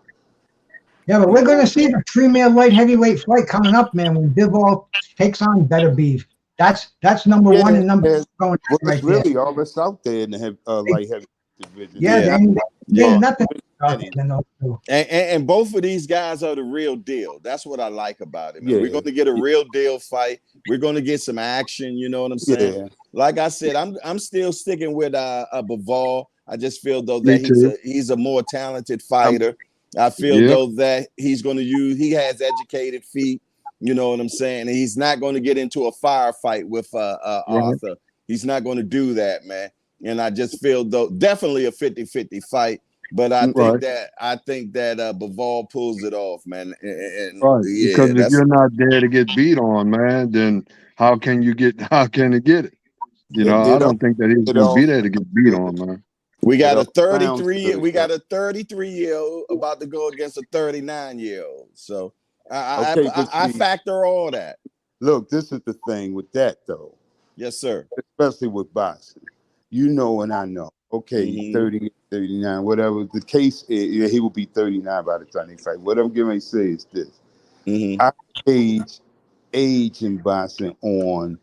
Yeah, but we're going to see the three-man light heavyweight fight coming up, man, when Bivol takes on Beterbiev. That's number one and number two going well, right it's really there. all that's out there in the light heavyweight division. Yeah, Yeah. nothing. And both of these guys are the real deal. That's what I like about it, man. Yeah. We're going to get a real deal fight. We're going to get some action. You know what I'm saying? Yeah. Like I said, I'm still sticking with Bivol. I just feel though that he's a more talented fighter. I feel though that he's going to he has educated feet. You know what I'm saying? And he's not going to get into a firefight with Arthur. He's not going to do that, man. And I just feel though definitely a 50-50 fight. But I think that Bivol pulls it off, man. And because if you're not there to get beat on, man, then how can it get it? You know, I don't think that he's gonna be there to get beat on, man. We got a 33-year-old about to go against a 39-year-old. So I factor all that. Look, this is the thing with that though. Yes, sir. Especially with boxing. You know and I know. Okay, 30, 39, whatever the case is, he will be 39 by the time he fight. What I'm going to say is this. I age in boxing on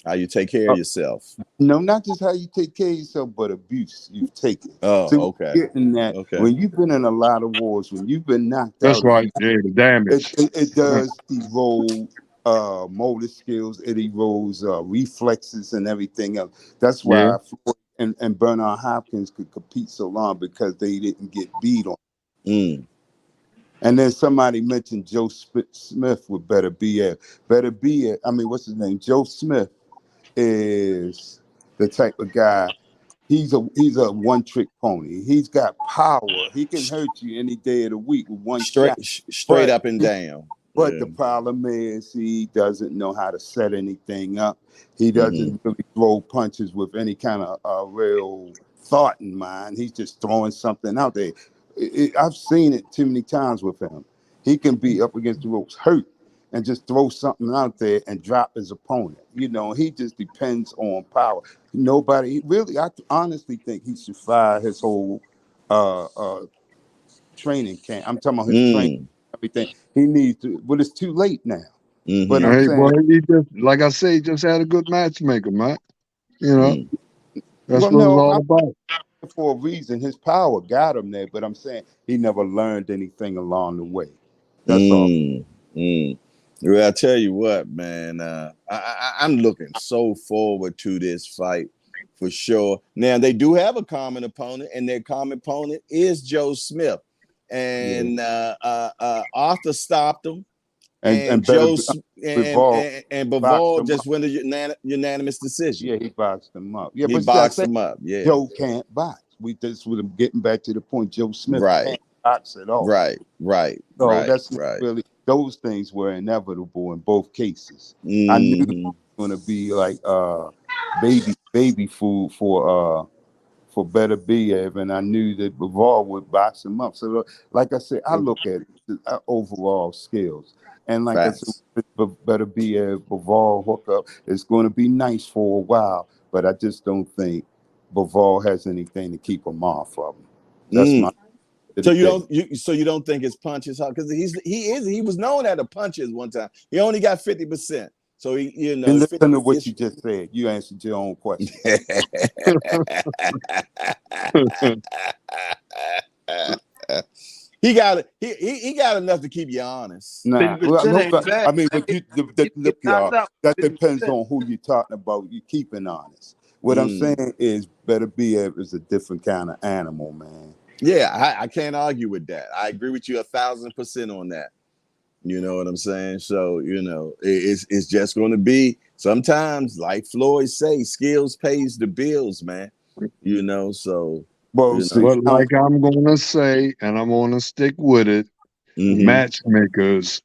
how you take care of yourself. No, not just how you take care of yourself, but abuse you've taken. Oh, so okay. Getting that when you've been in a lot of wars, when you've been knocked out. That's right. Yeah, the damage. It does erode motor skills. It erodes reflexes and everything else. That's why Floyd and Bernard Hopkins could compete so long because they didn't get beat on. And then somebody mentioned Joe Smith with Beterbiev. Beterbiev, I mean, what's his name? Joe Smith is the type of guy. He's a one-trick pony. He's got power. He can hurt you any day of the week with one shot. Straight up and down. But the problem is he doesn't know how to set anything up. He doesn't really throw punches with any kind of real thought in mind. He's just throwing something out there. I've seen it too many times with him. He can be up against the ropes hurt and just throw something out there and drop his opponent. You know, he just depends on power. Nobody really, I honestly think he should fire his whole training camp. I'm talking about his training, everything. He needs to, but it's too late now. But I'm saying, well, he just, like I say, he just had a good matchmaker, man. You know, that's what it's all about. For a reason, his power got him there, but I'm saying he never learned anything along the way. That's all. Well, I tell you what, man, I'm looking so forward to this fight for sure. Now, they do have a common opponent, and their common opponent is Joe Smith. And Arthur stopped him. And Bivol just went a unanimous decision. Yeah, he boxed him up. Yeah, he boxed him up. Yeah, Joe can't box. This was getting back to the point. Joe Smith can't box at all. Right. So that's really, those things were inevitable in both cases. I knew it was going to be like baby food for Beterbiev, and I knew that Bivol would box him up. So, like I said, I look at the overall skills. And like I said, Beterbiev, Bivol hookup, it's going to be nice for a while, but I just don't think Bivol has anything to keep him off of him. That's my. So you don't think his punches hard because he was known at the punches one time. He only got 50%. So he And listen to what you just said. You answered your own question. He got enough to keep you honest. Nah, I mean, but look, y'all, that depends on who you're talking about. You keeping honest. What I'm saying is, Beterbiev is a different kind of animal, man. Yeah, I can't argue with that. I agree with you 1,000% on that. You know what I'm saying? So, you know, it's just going to be sometimes, like Floyd say, skills pays the bills, man. You know, so. Well, but like I'm going to say, and I'm going to stick with it, matchmakers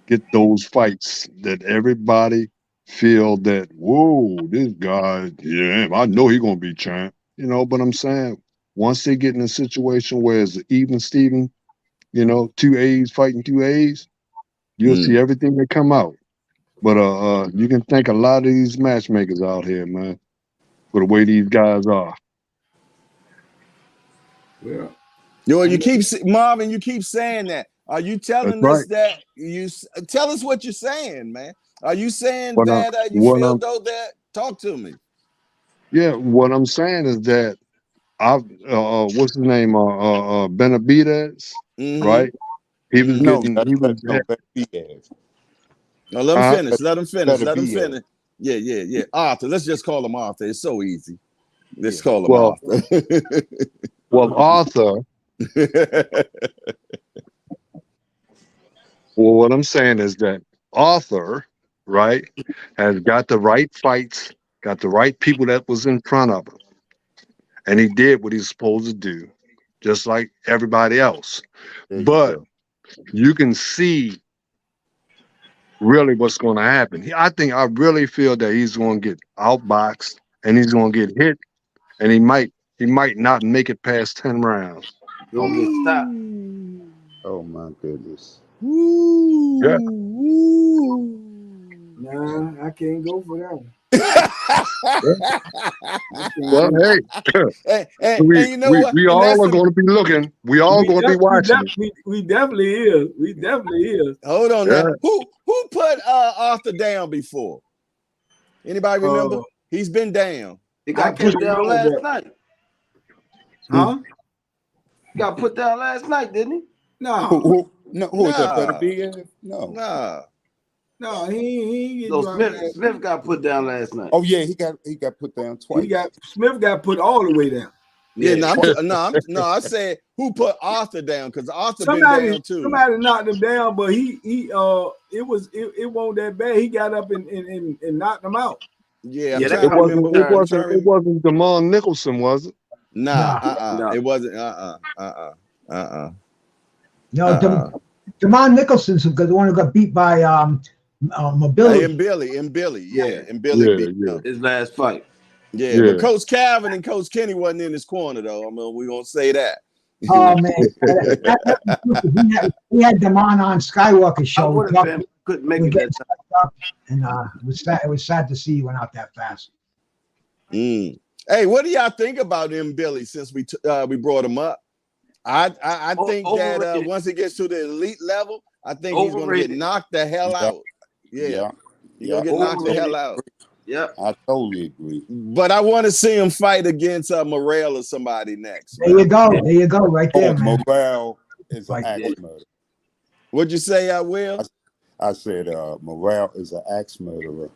get those fights that everybody feel that, whoa, this guy, yeah, I know he's gonna be champ. You know, but I'm saying once they get in a situation where it's even Steven, you know, 2 A's fighting 2 A's, you'll see everything that come out. But you can thank a lot of these matchmakers out here, man, for the way these guys are. Yeah. You keep Marvin, you keep saying that. Are you telling us that you tell us what you're saying, man? Are you saying that you feel though that? Talk to me. Yeah, what I'm saying is that what's his name? Beterbiev, right? He was getting. Beterbiev. No, let him finish. Let him finish. Let him finish. Yeah. Arthur. Let's just call him Arthur. It's so easy. Let's call him Arthur. Well, Arthur. Well, what I'm saying is that Arthur, right, has got the right fights, got the right people that was in front of him. And he did what he's supposed to do, just like everybody else. But you can see really what's going to happen. I really feel that he's going to get outboxed and he's going to get hit, and he might not make it past 10 rounds. You'll get stopped. Oh my goodness. Yeah. Nah, I can't go for that one. Well, hey, you know what? We all are going to be looking. We all going to be watching. We definitely is. We definitely is. Hold on now. Who put Arthur down before? Anybody remember? He's been down. He got put down last night. Huh? He got put down last night, didn't he? No. Who was that? Beterbiev? No, he So Smith got put down last night. Oh yeah, he got put down twice. Smith got put all the way down. Yeah, I said who put Arthur down because Arthur been down too. Somebody knocked him down, but it wasn't that bad. He got up and knocked him out. Yeah, it wasn't Damon Nicholson, was it? Nah. It wasn't. No, Damon Nicholson's the one who got beat by Mobility. And Billy, and Billy beat him. His last fight. Yeah, but Coach Calvin and Coach Kenny wasn't in his corner though. I mean, we're gonna say that. Oh man, we had Damon on Skywalker's show. Couldn't make it that time. And it was sad to see he went out that fast. Hey, what do y'all think about him, Billy? Since we brought him up, I think that once he gets to the elite level, I think he's gonna get knocked the hell out. Yeah. He's gonna get knocked the hell out. Yeah, I totally agree. But I want to see him fight against Morrell or somebody next. There you go, right there, man. Morrell is an axe murderer. What'd you say, Will? I said Morrell is an axe murderer.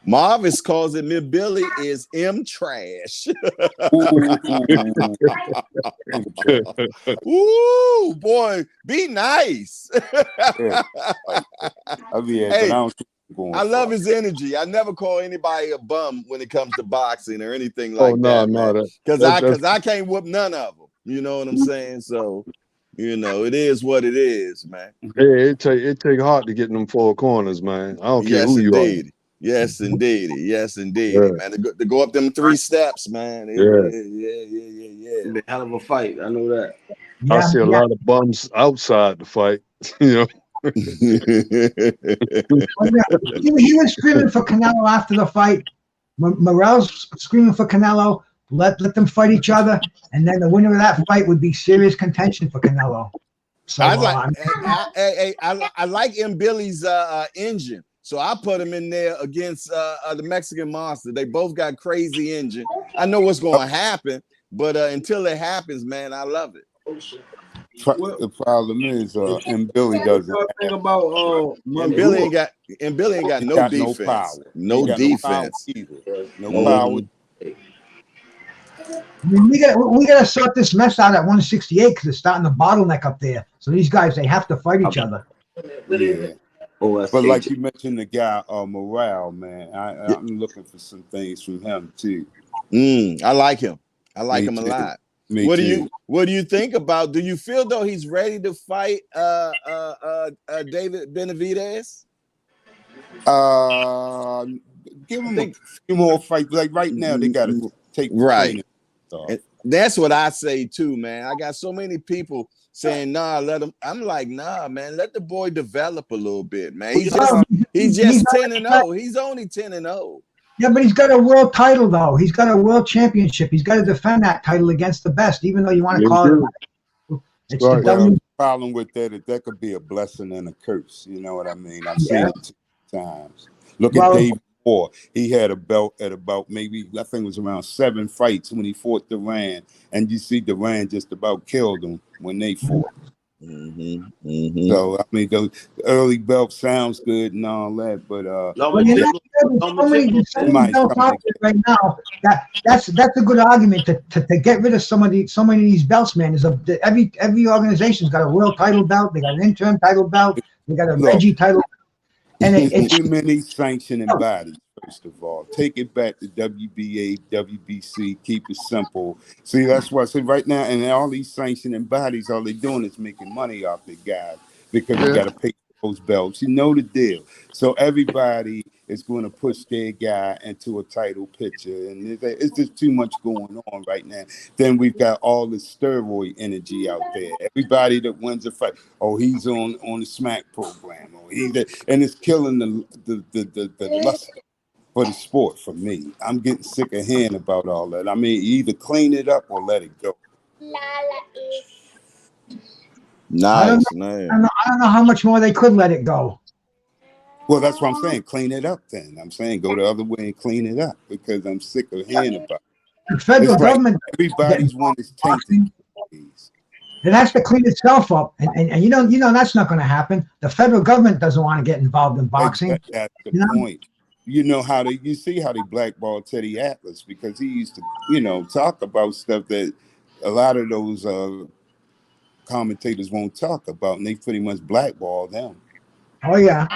Marvis calls it Billy is M trash. Ooh, boy, be nice. I love his energy. I never call anybody a bum when it comes to boxing or anything like that. Because I can't whoop none of them. You know what I'm saying? So, it is what it is, man. Hey, it take heart to get in them four corners, man. I don't care who you are. Yes, indeed. Man. To go up them 3 steps, man. Yeah. Hell of a fight. I know that. I see a lot of bums outside the fight. He was screaming for Canelo after the fight. Morrell's screaming for Canelo. Let them fight each other, and then the winner of that fight would be serious contention for Canelo. So I like M. Billy's engine. So I put him in there against the Mexican Monster. They both got crazy engine. I know what's going to happen, but until it happens, man, I love it. The problem is, M. Billy doesn't. Billy ain't got no defense. No defense. No power. I mean, we gotta sort this mess out at 168 because it's starting to bottleneck up there. So these guys, they have to fight each other. Yeah. But like you mentioned, the guy Morrell, man, I'm looking for some things from him too. I like him. I like him a lot. Me What too. do you think about? Do you feel though he's ready to fight David Benavidez? Give I him a think few more fights. Like right now, they got to take the right. training off. And that's what I say too, man. I got so many people saying, "Nah, let him." I'm like, "Nah, man, let the boy develop a little bit, man. He's just 10-0. He's only 10-0. Yeah, but he's got a world title though. He's got a world championship. He's got to defend that title against the best, even though you want to call it. It's the Well, W. the problem with that is that could be a blessing and a curse. You know what I mean? I've seen it 2 times. Look at Dave Moore. He had a belt at about maybe, I think it was around 7 fights when he fought Duran. And you see Duran just about killed him when they fought. So, I mean, the early belt sounds good and all that, but so many belts out there right now. That's a good argument to get rid of so many of these belts, man. Every organization's got a world title belt, they got an interim title belt, they got a Reggie title, and it's too many sanctioning bodies. First of all, take it back to WBA, WBC. Keep it simple. See, that's why I say right now, and all these sanctioning bodies, all they're doing is making money off the guys because you got to pay those belts. You know the deal. So everybody is going to push their guy into a title picture, and it's just too much going on right now. Then we've got all this steroid energy out there. Everybody that wins a fight, oh, he's on the Smack program, or and it's killing the luster for the sport for me. I'm getting sick of hearing about all that. I mean, either clean it up or let it go. Nice, I don't know how much more they could let it go. Well, that's what I'm saying. Clean it up then. I'm saying go the other way and clean it up because I'm sick of hearing about it. The federal government, everybody's one is tainted. It has to clean itself up, and you know that's not going to happen. The federal government doesn't want to get involved in boxing. That's the point. You know you see how they blackballed Teddy Atlas because he used to, talk about stuff that a lot of those commentators won't talk about, and they pretty much blackballed them. Oh yeah.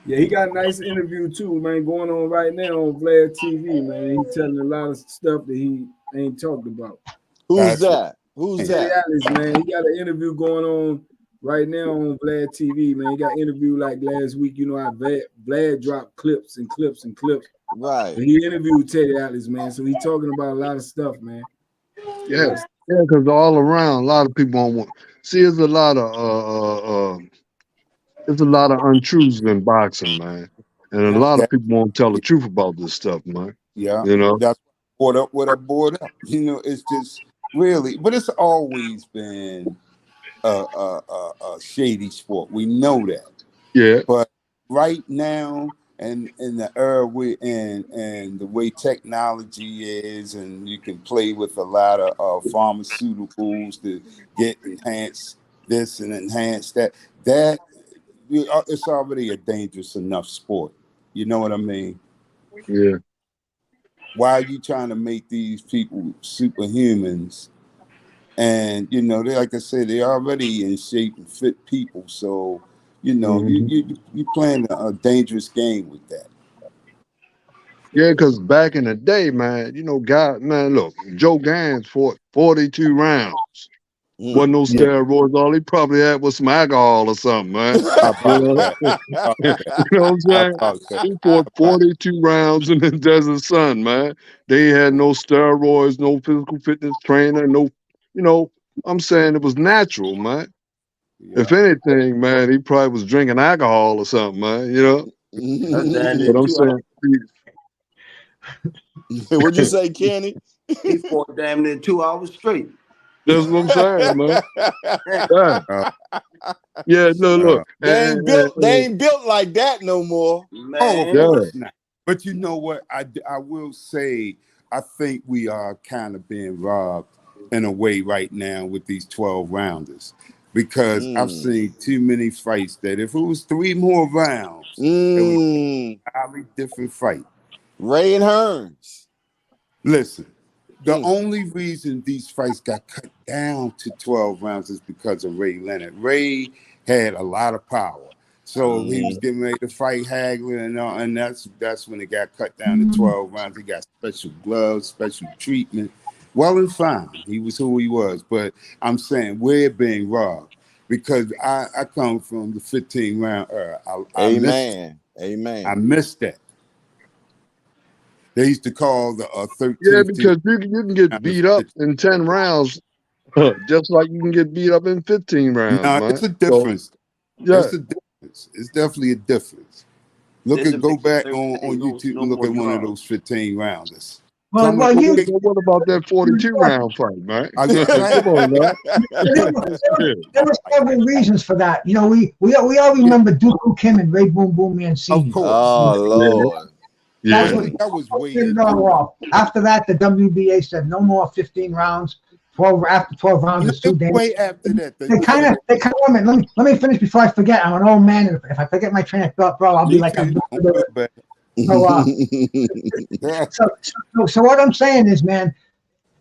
Yeah, he got a nice interview too, man, going on right now on Vlad TV, man. He's telling a lot of stuff that he ain't talked about. Who's that? Who's that? Atlas, man. He got an interview going on right now on Vlad TV, man. He got an interview like last week. You know how Vlad dropped clips and clips and clips. Right. But he interviewed Teddy Atlas, man. So he's talking about a lot of stuff, man. Yeah, because all around, a lot of people don't want. See, there's a lot of untruths in boxing, man, and a lot of people won't tell the truth about this stuff, man. Yeah, that's what I brought up. It's just really, but it's always been a shady sport. We know that. Yeah. But right now, and in the era we're in, and the way technology is, and you can play with a lot of pharmaceuticals to get enhanced this and enhance that. It's already a dangerous enough sport. You know what I mean? Yeah. Why are you trying to make these people superhumans? And they, like I said, they're already in shape and fit people. So you playing a dangerous game with that. Yeah, because back in the day, man, look, Joe Gans fought 42 rounds. Wasn't no steroids. All he probably had was some alcohol or something, man. You know what I'm saying? He fought 42 rounds in the desert sun, man. They had no steroids, no physical fitness trainer, I'm saying it was natural, man. Yeah. If anything, man, he probably was drinking alcohol or something, man. But I'm saying, what'd you say, Kenny? He fought damn near 2 hours straight. That's what I'm saying, man. Yeah, look. They ain't built like that no more. Man. Oh, of course not. But you know what? I will say, I think we are kind of being robbed in a way right now with these 12 rounders. Because I've seen too many fights that if it was 3 more rounds, it would be a entirely different fight. Ray and Hearns. Listen, the only reason these fights got cut down to 12 rounds is because of Ray Leonard. Ray had a lot of power. So he was getting ready to fight Hagler and that's when it got cut down to 12 rounds. He got special gloves, special treatment. Well and fine. He was who he was. But I'm saying we're being robbed because I come from the 15-round era. I missed that. They used to call the 13th. Yeah, because you can get beat up in 10 rounds, just like you can get beat up in 15 rounds. No, man. it's a difference. So, yeah. It's a difference. It's definitely a difference. Go back on YouTube and look at one of those 15 rounders. Well, what about that 42 round fight, man? Come on, man. There were several reasons for that. You know, we all remember Dooku Kim and Ray Boom Boom Mancini. Of course. Oh Lord. Yeah. That was way. After that, the WBA said no more 15 rounds. 12 after 12 rounds is too dangerous. Way after that, they kind of. Let me finish before I forget. I'm an old man, and if I forget my train of thought, bro, I'll be like a. So what I'm saying is, man,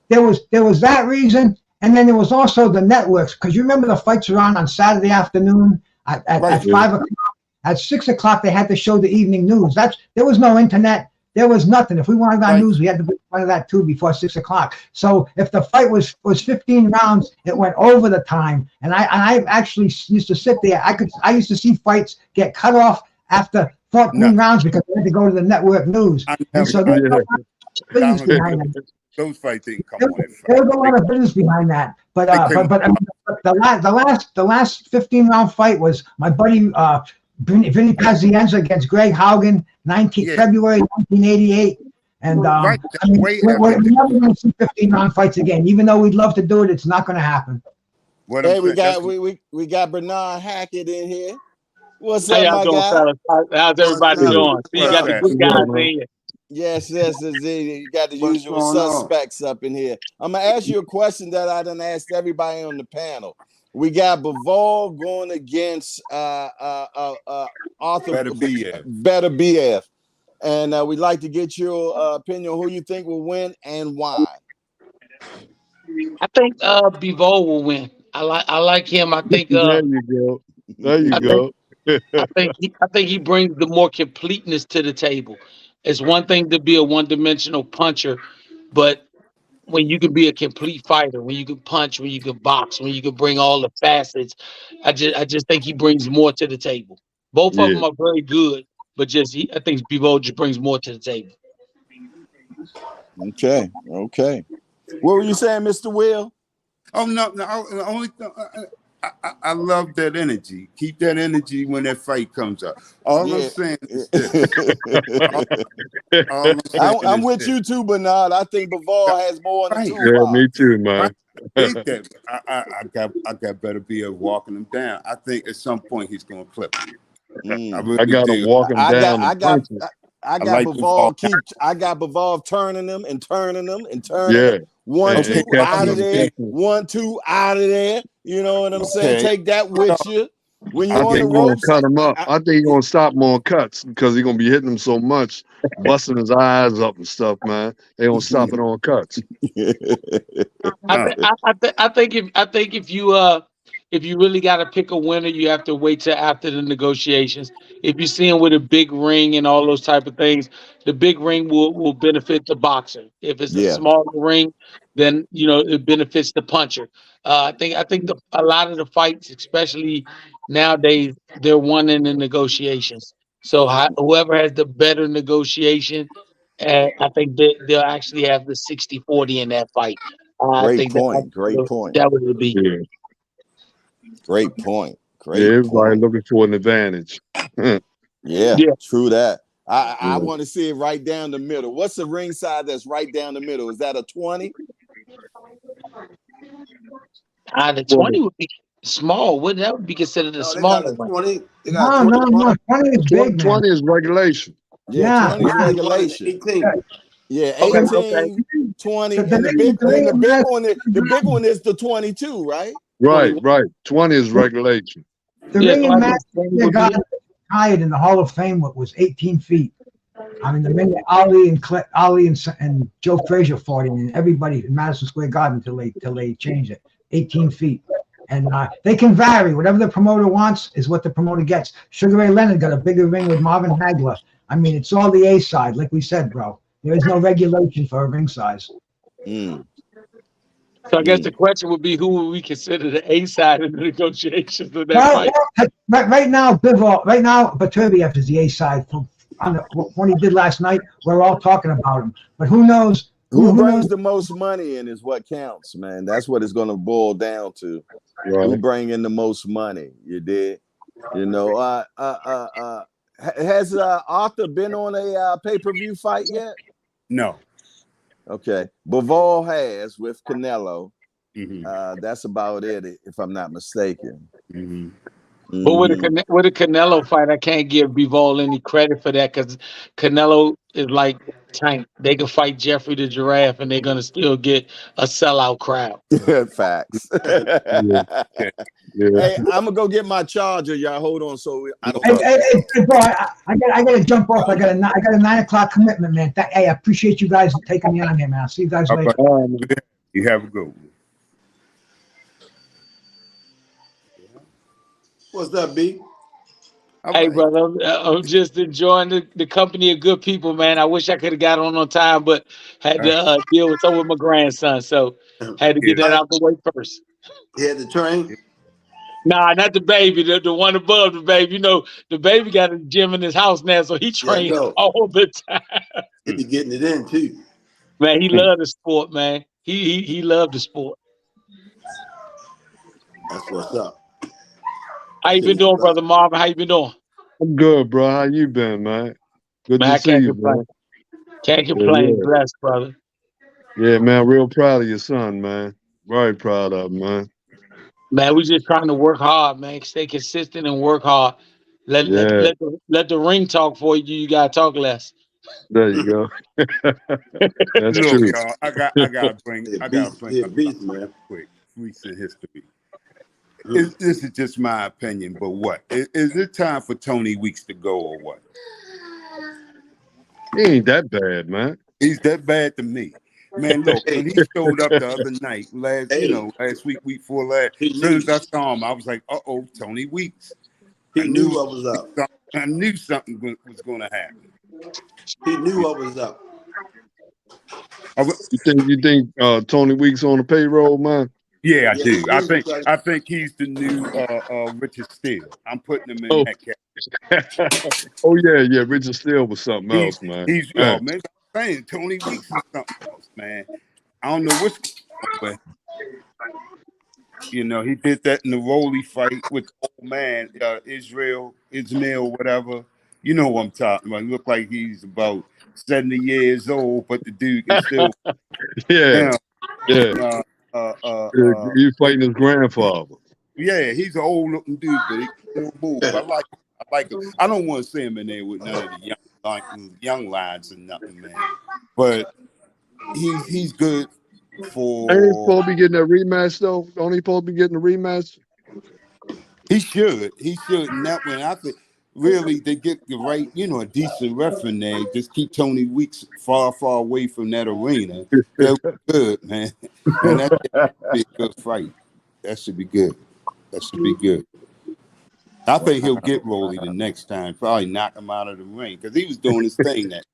there was that reason, and then there was also the networks, because you remember the fights were on Saturday afternoon at 5 o'clock. At 6 o'clock, they had to show the evening news. There was no internet. There was nothing. If we wanted our news, we had to be part of that too before 6 o'clock. So if the fight was 15 rounds, it went over the time. And I actually used to sit there. I used to see fights get cut off after 14 rounds because they had to go to the network news. And so there was business behind that. Those fights didn't come on. There was a lot of business behind that. But the last 15 round fight was my buddy Vinny Pazienza against Greg Haugen, February 1988. And we're never going to see 15 round fights again. Even though we'd love to do it, it's not going to happen. Hey, we got Bernard Hackett in here. What's up, my guy? Fellas? How's everybody doing? You got the good guys in here. Yes, you got the usual suspects up in here. I'm gonna ask you a question that I done asked everybody on the panel. We got Bivol going against Arthur Beterbiev. And we'd like to get your opinion on who you think will win and why. I think Bivol will win. I like him. I think there you go. I think he brings the more completeness to the table. It's one thing to be a one-dimensional puncher, but when you can be a complete fighter, when you can punch, when you can box, when you can bring all the facets, I just think he brings more to the table. Both of them are very good, but I think Bivol just brings more to the table. Okay. What were you saying, Mr. Will? Oh no! Only I love that energy. Keep that energy when that fight comes up. All I'm saying is this. I'm with you too, Bernard. I think Bivol has more than two. Yeah, me too, man. I got Beterbiev walking him down. I think at some point he's going to clip him. I got to walk him down. I got Bivol. I got Bivol turning him and turning him and turning. Yeah. 1, 2 out of there. 1, 2 out of there. You know what I'm saying? Take that with you. When you're on the ropes, cut him up. I think he's gonna stop him on cuts because he's gonna be hitting him so much, busting his eyes up and stuff, man. They gonna stop it on cuts. I think if you really got to pick a winner, you have to wait till after the negotiations. If you see him with a big ring and all those type of things, the big ring will benefit the boxer. If it's a smaller ring, then it benefits the puncher. I think a lot of the fights, especially nowadays, they're won in the negotiations. So whoever has the better negotiation, I think they'll actually have the 60-40 in that fight. Great point. That would be. Yeah. Great point. Everybody looking for an advantage. Yeah, true that. I want to see it right down the middle. What's the ring side that's right down the middle? Is that a 20? The 20 would be small. That would be considered a smaller one. 20. No. 20 is big. 20 is regulation. Yeah, 20 is regulation. 18. Yeah, 18, 20. And the big one is the 22, right? Right. 20 is regulation. The ring in Madison got retired in the Hall of Fame was 18 feet. I mean, the ring that Ali and Joe Frazier fought in, and everybody in Madison Square Garden until they changed it. 18 feet. And they can vary. Whatever the promoter wants is what the promoter gets. Sugar Ray Leonard got a bigger ring with Marvin Hagler. I mean, it's all the A side, like we said, bro. There is no regulation for a ring size. So I guess the question would be, who would we consider the A side in the negotiations of that Well, fight? right now, Bivol, right now, Beterbiev is the A side from what he did last night. We're all talking about him, but who knows? Who brings knows? the most money in is what counts, man. That's what it's going to boil down to. Right. Who bring in the most money? You did. You know, has Arthur been on a pay-per-view fight yet? No. Okay. Bivol has with Canelo. Mm-hmm. That's about it, if I'm not mistaken. Mm-hmm. But with a Canelo fight, I can't give Bivol any credit for that because Canelo is like Tank. They can fight Jeffrey the Giraffe and they're gonna still get a sellout crowd. Facts. Yeah. Hey, I'm gonna go get my charger, y'all. Hold on, so I don't. Hey, bro, I gotta jump off. I got a 9 o'clock commitment, man. Hey, I appreciate you guys taking me on here, man. I'll see you guys later. You have a good one. What's up, B? Hey, brother, I'm just enjoying the company of good people, man. I wish I could have got on time, but had to deal with something with my grandson, so had to get that out the way first. He had the train? Nah, not the baby, the one above the baby. You know, the baby got a gym in his house now, so he trains all the time. He be getting it in, too. Man, he loved the sport, man. He loved the sport. That's what's up. How you been doing, brother Marvin? How you been doing? I'm good, bro. How you been, man? Good Man, to see you, man. Can't complain. Yeah. Blessed, brother. Yeah, man. Real proud of your son, man. Very proud of him, man. Man, we just trying to work hard, man. Stay consistent and work hard. Let the ring talk for you. You gotta talk less. There you go. That's Look, true. y'all, I gotta bring up beast, man. Quick recent history. This is just my opinion, but what is it time for Tony Weeks to go or what? He ain't that bad, man. He's that bad to me. Man, look, when he showed up the other night, last week before last, as soon as I saw him, I was like, Tony Weeks. He knew what was up. I knew something was going to happen. He knew what was up. You think Tony Weeks on the payroll, man? Yeah, I do. I think he's the new Richard Steele. I'm putting him in that category. Oh yeah, Richard Steele was something else, man. Man, I'm saying Tony Weeks is something else, man. I don't know what's going on, but you know, he did that in the Rolly fight with the old man, Ismail, whatever. You know what I'm talking about. He looked like he's about 70 years old, but the dude can still He's fighting his grandfather. Yeah, he's an old looking dude, but he can still move. I like him. I don't want to see him in there with none of the young lads and nothing, man. But he's good for. Ain't he supposed to be getting a rematch though? Don't he supposed to be getting a rematch? He should. And that one, I think, really, they get the right, a decent ref in there. Just keep Tony Weeks far away from that arena. That was good, man. And that should be a good fight. That should be good. I think he'll get Rolly the next time. Probably knock him out of the ring because he was doing his thing that.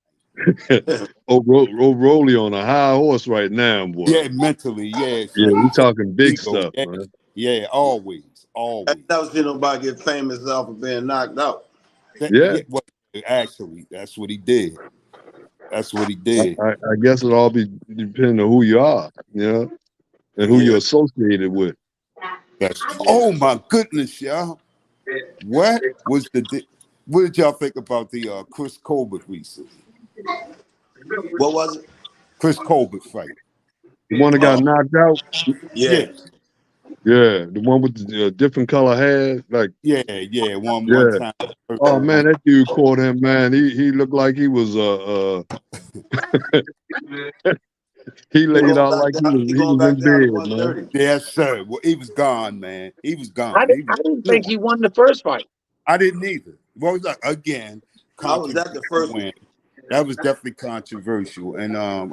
Rolly on a high horse right now, boy. Yeah, mentally, yeah. Yeah, we talking big stuff, man. Yeah, always. I've never seen nobody get famous off of being knocked out. Well, actually, that's what he did. I guess it all be depending on who you are, and who you're associated with. Oh my goodness, y'all! What did y'all think about the Chris Colbert recently? What was it? Chris Colbert fight. The one that got knocked out. Yeah. Yeah, the one with the different color hair, like one time. Oh man, that dude caught him, man. He looked like he was he laid out like he was in bed, man. Yes, sir. Well, he was gone, man. He was gone. I didn't think he won the first fight. I didn't either. Well, again, I was at the first win. That was definitely controversial, and I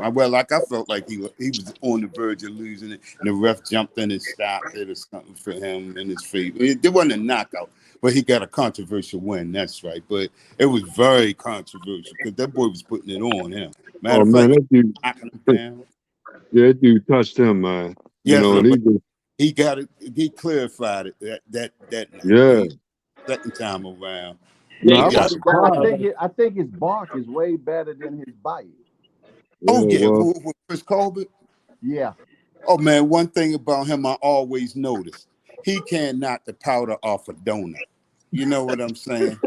felt like he was on the verge of losing it, and the ref jumped in and stopped it or something for him in his favor. It wasn't a knockout, but he got a controversial win. That's right, but it was very controversial because that boy was putting it on him. That dude, knocking him down. Yeah, that dude touched him, man. You Yes, know, sir. and he But just, he got it. He clarified it that night. yeah. Second time around, No, Yeah, he I got was it. surprised. I think his bark is way better than his bite. Oh Yeah, yeah, well, who Chris Colbert? Yeah. Oh man, one thing about him I always noticed, he can knock the powder off a donut. You know what I'm saying?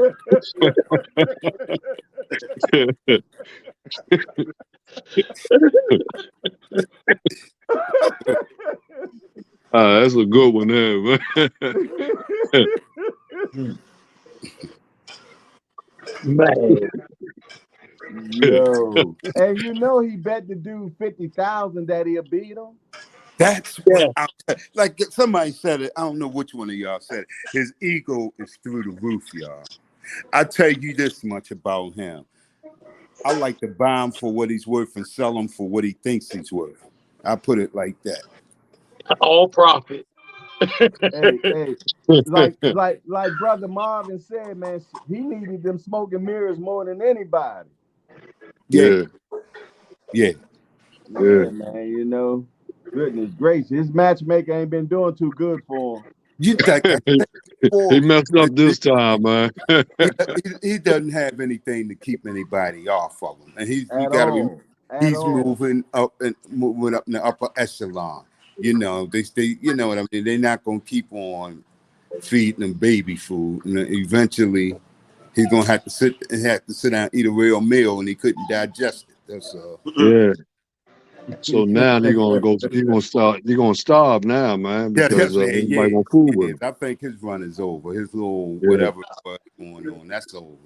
that's a good one there, man. man. Yo. And you know he bet the dude 50,000 that he'll beat him. That's Yeah. what like somebody said it. I don't know which one of y'all said it. His ego is through the roof, y'all. I tell you this much about him. I like to buy him for what he's worth and sell him for what he thinks he's worth. I put it like that. All profit. Hey, like brother Marvin said, man, he needed them smoking mirrors more than anybody. Yeah, Yeah, yeah. Yeah, man, you know, goodness gracious, his matchmaker ain't been doing too good for him. You think I said he before, messed up this time, man. he doesn't have anything to keep anybody off of him, and you At got to all. he's moving up in the upper echelon. You know, they you know what I mean. They're not gonna keep on feeding them baby food, and eventually he's gonna have to sit down and eat a real meal, and he couldn't digest it. That's Yeah. So now he gonna starve now, man, yeah, because yeah, ain't yeah. nobody gonna fool with Yes, him. I think his run is over. His little Yeah. whatever was going on, that's over.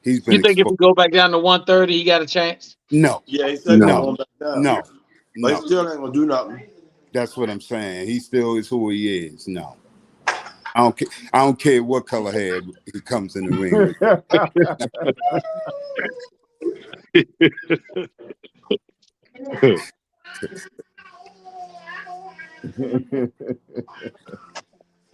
He's You been think if exposed. we go back down to 130, he got a chance? No, Yeah, he said No. going back down. no, But he no. still ain't gonna do nothing. That's what I'm saying. He still is who he is. No, I don't care what color hair he comes in the ring with.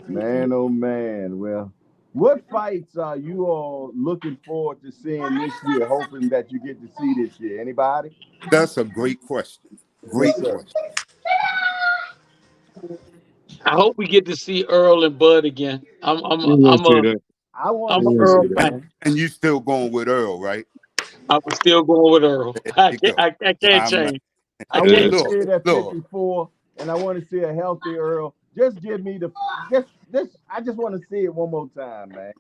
Man, oh man. Well, what fights are you all looking forward to seeing this year, hoping that you get to see this year? Anybody? That's a great question. Yes, Great sir. question. I hope we get to see Earl and Bud again. You want to see that? I want I'm to a You see want to Earl see it, that? fan. man. And you still going with Earl, right? I'm still going with Earl. There I you can't, go. I can't I'm not. change. I I can't want to Yeah. see it at Look. 54, and I want to see a healthy Earl. Just give me I just want to see it one more time, man.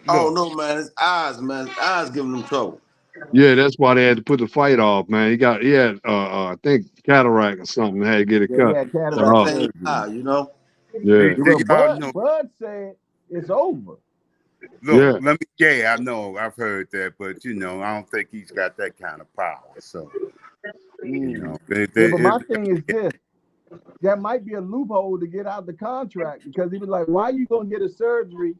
Oh Look. no, man, his eyes, man. His eyes giving him trouble. Yeah, that's why they had to put the fight off, man. He had I think cataract or something, had to get it Yeah, he cut. had He cataract got Off. things surgery. eye, you know. Yeah. Well, Y'all know. Bud said it's over. Look, Yeah. yeah, I know, I've heard that, but you know, I don't think he's got that kind of power. So, you know, Yeah, but my thing is this. There might be a loophole to get out the contract because he was like, why you going to get a surgery?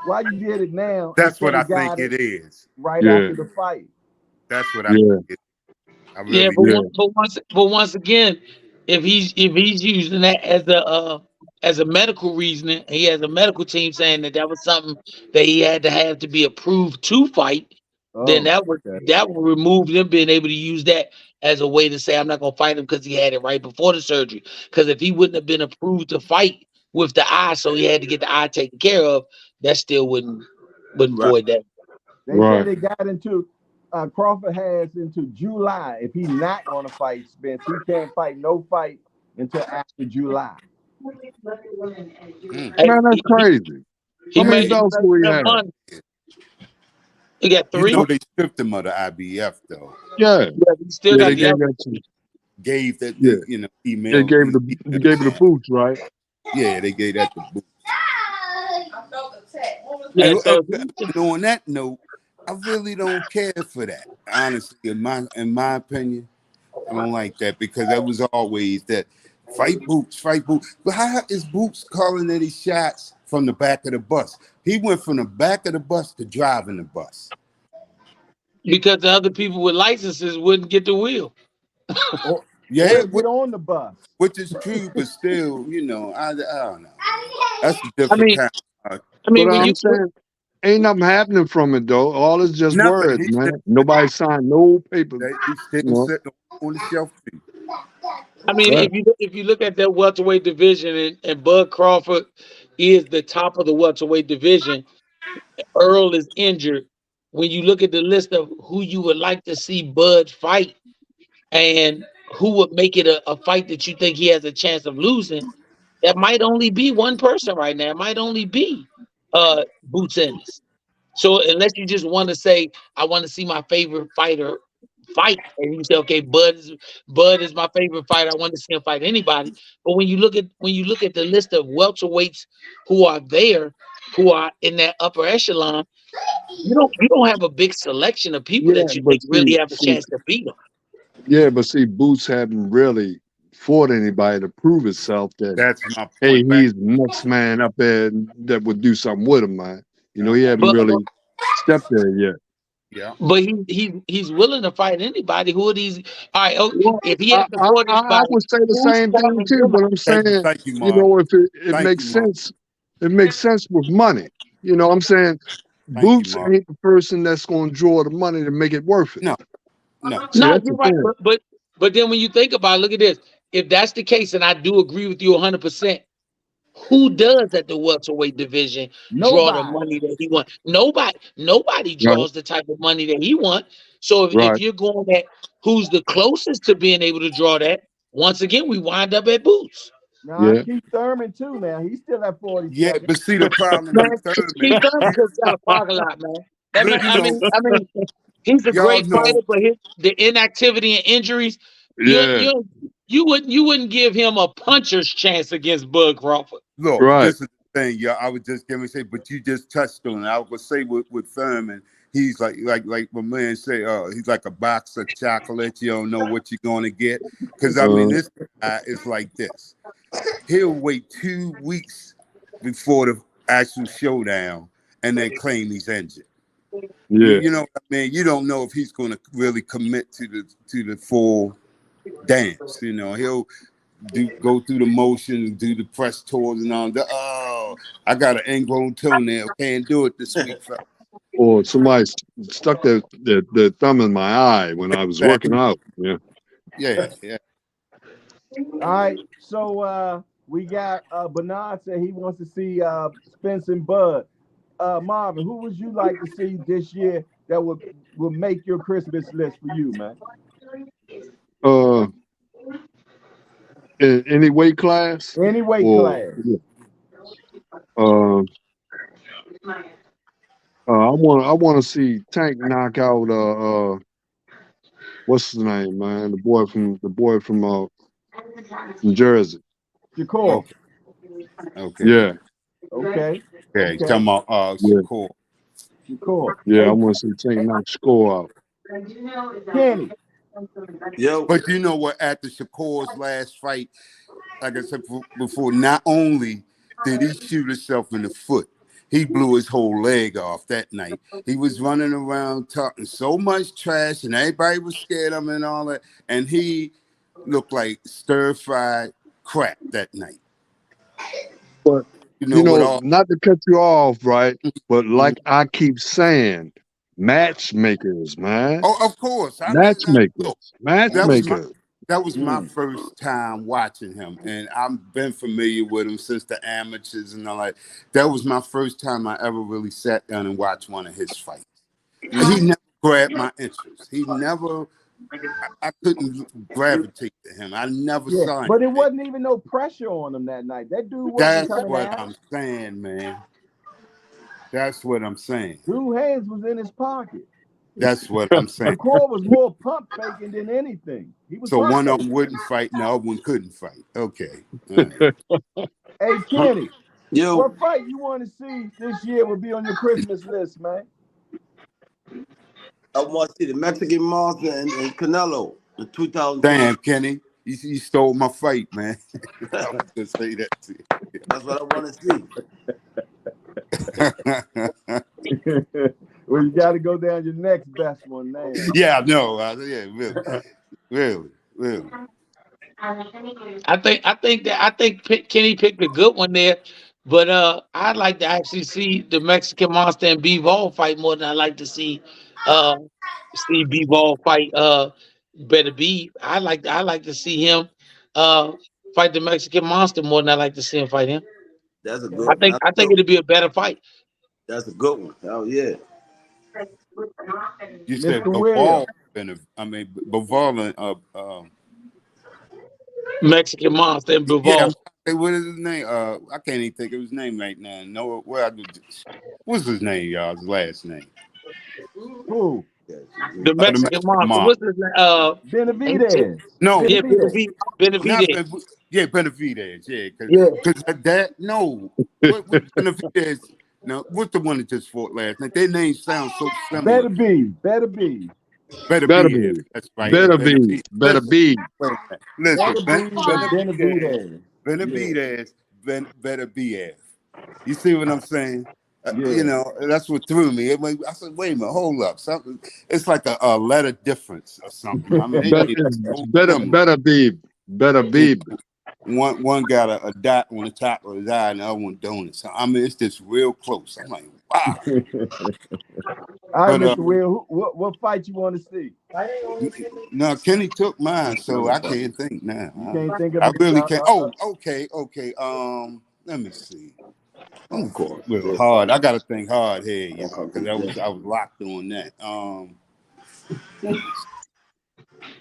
Why you did it now? that's what instead I of think got it is. right Yeah. after the fight. That's what I Yeah. think it is. I Yeah, really but do. once again, if he's using that as a medical reasoning, he has a medical team saying that was something that he had to have to be approved to fight. Then Oh, okay. that would remove them being able to use that as a way to say I'm not gonna fight him because he had it right before the surgery. Because if he wouldn't have been approved to fight with the eye, so he had to get the eye taken care of, that still wouldn't Right. void that. They said Right. they got into Crawford has into July. If he's not going to fight Spence, he can't fight no fight until after July. Mm. Hey, Man, that's crazy. he How many made belts do he have? money. He got You 3. know they stripped him of the IBF though. Yeah. Yeah, he still Yeah, got they the gave other. that to Gave that Yeah. the They email. gave it the boots, right? Yeah, they gave that the boot. Yeah, And, so and on that note, I really don't care for that. Honestly, in my opinion, I don't like that because that was always that fight Boots. But how is Boots calling any shots from the back of the bus? He went from the back of the bus to driving the bus. because the other people with licenses wouldn't get the wheel. Or Yeah, to get on the bus. which is true, but still, I don't know. That's a I different mean, kind. But when I'm you saying ain't nothing happening from it though. All is just Nothing. words, man. Nobody signed no papers. He's You still know? sitting on the shelf. I mean, Right. if you look at that welterweight division and Bud Crawford is the top of the welterweight division, Earl is injured. When you look at the list of who you would like to see Bud fight and who would make it a fight that you think he has a chance of losing, that might only be one person right now. It might only be Boots Ennis. So unless you just want to say, I want to see my favorite fighter fight, and you say, okay, Bud is my favorite fighter. I want to see him fight anybody. But when you look at the list of welterweights who are there, who are in that upper echelon, you don't have a big selection of people Yeah, that you but think really have a see, chance to beat them. yeah, but see, Boots hadn't really fought anybody to prove itself that, That's my hey, point. he's the next man up there that would do something with him, man. You know, he hadn't But really stepped there yet. Yeah. but he's willing to fight anybody. Who are these? All right, Well, if he has to fight I anybody, would say the who's same thing calling too, him but out? I'm saying, Thank you, you Mark. know, if it Thank makes you, Mark. sense, it makes sense with money. You know, I'm saying Thank you, Boots Mark. ain't the person that's going to draw the money to make it worth it. No, no. See, No, that's you're the right. thing. But then when you think about it, look at this. If that's the case, and I do agree with you 100%, who does at the welterweight division draw the Nobody. money that he wants? Nobody Right, draws the type of money that he wants. So if right. you're going at who's the closest to being able to draw that, once again we wind up at Boots. Now Yeah, Keith Thurman too. Now he's still at Yeah, 47. but see the problem Man, with Thurman, Keith Thurman just got a pocket lot, man. That man, you know, he's a y'all great fighter, know, but the inactivity and injuries, you yeah, you you wouldn't give him a puncher's chance against Bud Crawford. look, right. this is the thing, y'all. I was just gonna say, but you just touched on it. I was gonna say with Thurman, he's like my man say, he's like a box of chocolate. You don't know what you're gonna get. Cause I mean, Uh, this guy is like this. He'll wait 2 weeks before the actual showdown and then claim he's injured. yeah. You know what I mean? You don't know if he's going to really commit to the full dance. You know, he'll go through the motion, do the press tours and all that. Oh, I got an ingrown toenail, can't do it this week. Or somebody stuck their thumb in my eye when I was working Exactly. out. Yeah. Yeah. All right. So we got Bernard said he wants to see Spence and Bud. Marvin, who would you like to see this year that would make your Christmas list for you, man? Uh, in any weight class, Any weight or class. uh, I want to see Tank knock out what's his name, man? The boy from New Jersey. Shakur. Okay. Yeah, Okay. Okay. Okay. Come on, yeah, Shakur. Shakur. yeah. I Hey, want to see Tank knock score out. Kenny. Yo, But you know what? After Shakur's last fight, like I said before, not only did he shoot himself in the foot, he blew his whole leg off that night. He was running around talking so much trash, and everybody was scared of him and all that. And he looked like stir-fried crap that night. But You know what? All not to cut you off, right? But like I keep saying, matchmakers, man, oh, of course. I mean, look, matchmakers. that was my first time watching him, and I've been familiar with him since the amateurs and all that. That was my first time I ever really sat down and watched one of his fights. He never grabbed my interest. He never. I couldn't gravitate to him. I never Yeah, saw him. but it wasn't even no pressure on him that night. That dude wasn't That's coming what out. I'm saying, man. That's what I'm saying. Dude's hands was in his pocket. That's what I'm saying. Shakur was more pump faking than anything. He was So pump one of faking. them wouldn't fight, and the other one couldn't fight. Okay. All right. Hey, Kenny, yo, what fight you want to see this year will be on your Christmas list, man? I want to see the Mexican Monster and Canelo in 2020. Damn, Kenny, you stole my fight, man. I was gonna say that to That's what I want to see. Well, you got to go down your next best one now. you. Yeah, no, yeah, really. I think Kenny picked a good one there, but I'd like to actually see the Mexican Monster and Bivol fight more than I like to see Bivol fight Beterbiev. I like to see him fight the Mexican Monster more than I like to see him fight him. That's a good. I think it'd be a better fight. That's a good one. Oh yeah. You said Mr. Bivol, Williams. Bivol and Mexican Monster and yeah, Bivol. what is his name? I can't even think of his name right now. No, what's his name, y'all? His last name? Who? The Mexican Monster. What's his name? Benavidez. No. Yeah, Benavidez. Benavidez. Yeah, Benavidez. Yeah, Yeah. because that no. What Benavidez? No, what's the one that just fought last night? Their names sound so similar. Beterbiev. Beterbiev. That's right. Beterbiev. Listen, Benavidez. Beterbiev. You see what I'm saying? Yeah. You know, that's what threw me. I said, wait a minute, hold up. Something. It's like a letter difference or something. I mean, Beterbiev. One got a dot on the top of his eye and the other one don't. So, I mean, it's just real close. I'm like, wow. All right, Mr. Will, what fight you want to see? No, Kenny took mine, so I can't think now. You can't think of I it. really can't. Okay. Let me see. I'm going real hard. I got to think hard here, you know, because I was locked on that.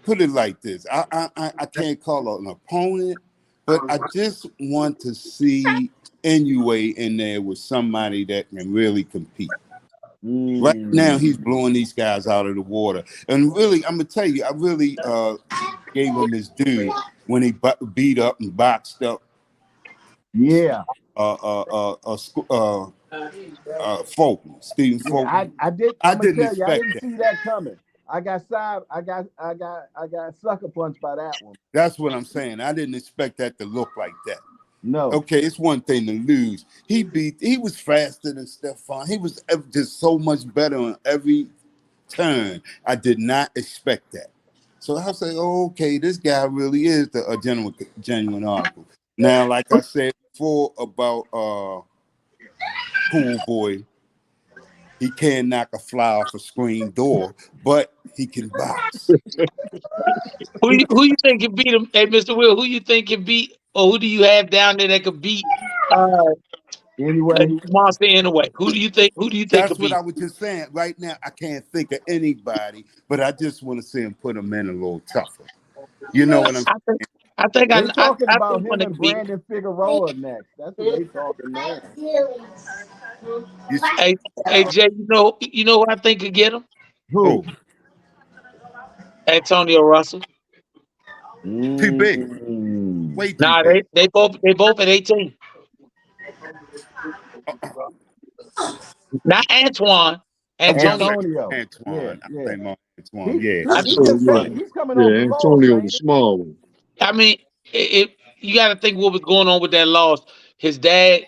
Put it like this: I can't call an opponent, but I just want to see Inoue in there with somebody that can really compete. Right now, he's blowing these guys out of the water, and really, I'm gonna tell you, I really gave him his due when he beat up and boxed up. Yeah. Fulton, Stephen Fulton. I didn't expect I didn't see that coming. I got sucker punched by that one. That's what I'm saying. I didn't expect that to look like that. No. Okay, it's one thing to lose. He was faster than Stefan. He was just so much better on every turn. I did not expect that. So I say, oh, okay, this guy really is a genuine article. Now, like I said before about Pool Boy, he can't knock a fly off a screen door, but he can box. Who you think can beat him? Hey, Mr. Will, who you think can beat, or who do you have down there that could beat Monster anyway? Who do you think That's could what beat? I was just saying. Right now, I can't think of anybody, but I just want to see him put him in a little tougher. You know what I'm saying? I think they're talking about think him and Brandon Figueroa next. That's what they talking now. Hey Jay, you know who I think could get him? Who? Antonio Russell. Too big. Way too big. They both at 18. Not Antoine. Antonio. Antoine. Yeah. He's coming on. Antonio the small one. I mean, you got to think what was going on with that loss. His dad,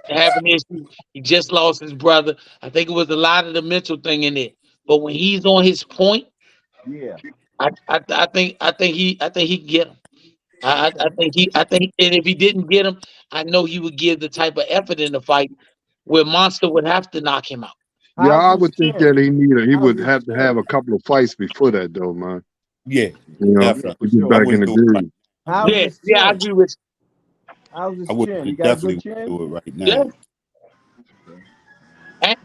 having issues. He just lost his brother. I think it was a lot of the mental thing in it. But when he's on his point, yeah, I think he can get him. I think, and if he didn't get him, I know he would give the type of effort in the fight where Monster would have to knock him out. Yeah, I would think that he would have to have a couple of fights before that, though, man. Yeah, definitely. Get back in the groove. I agree with you. How's his I would chin? You got definitely good chin? do it right now. Yeah.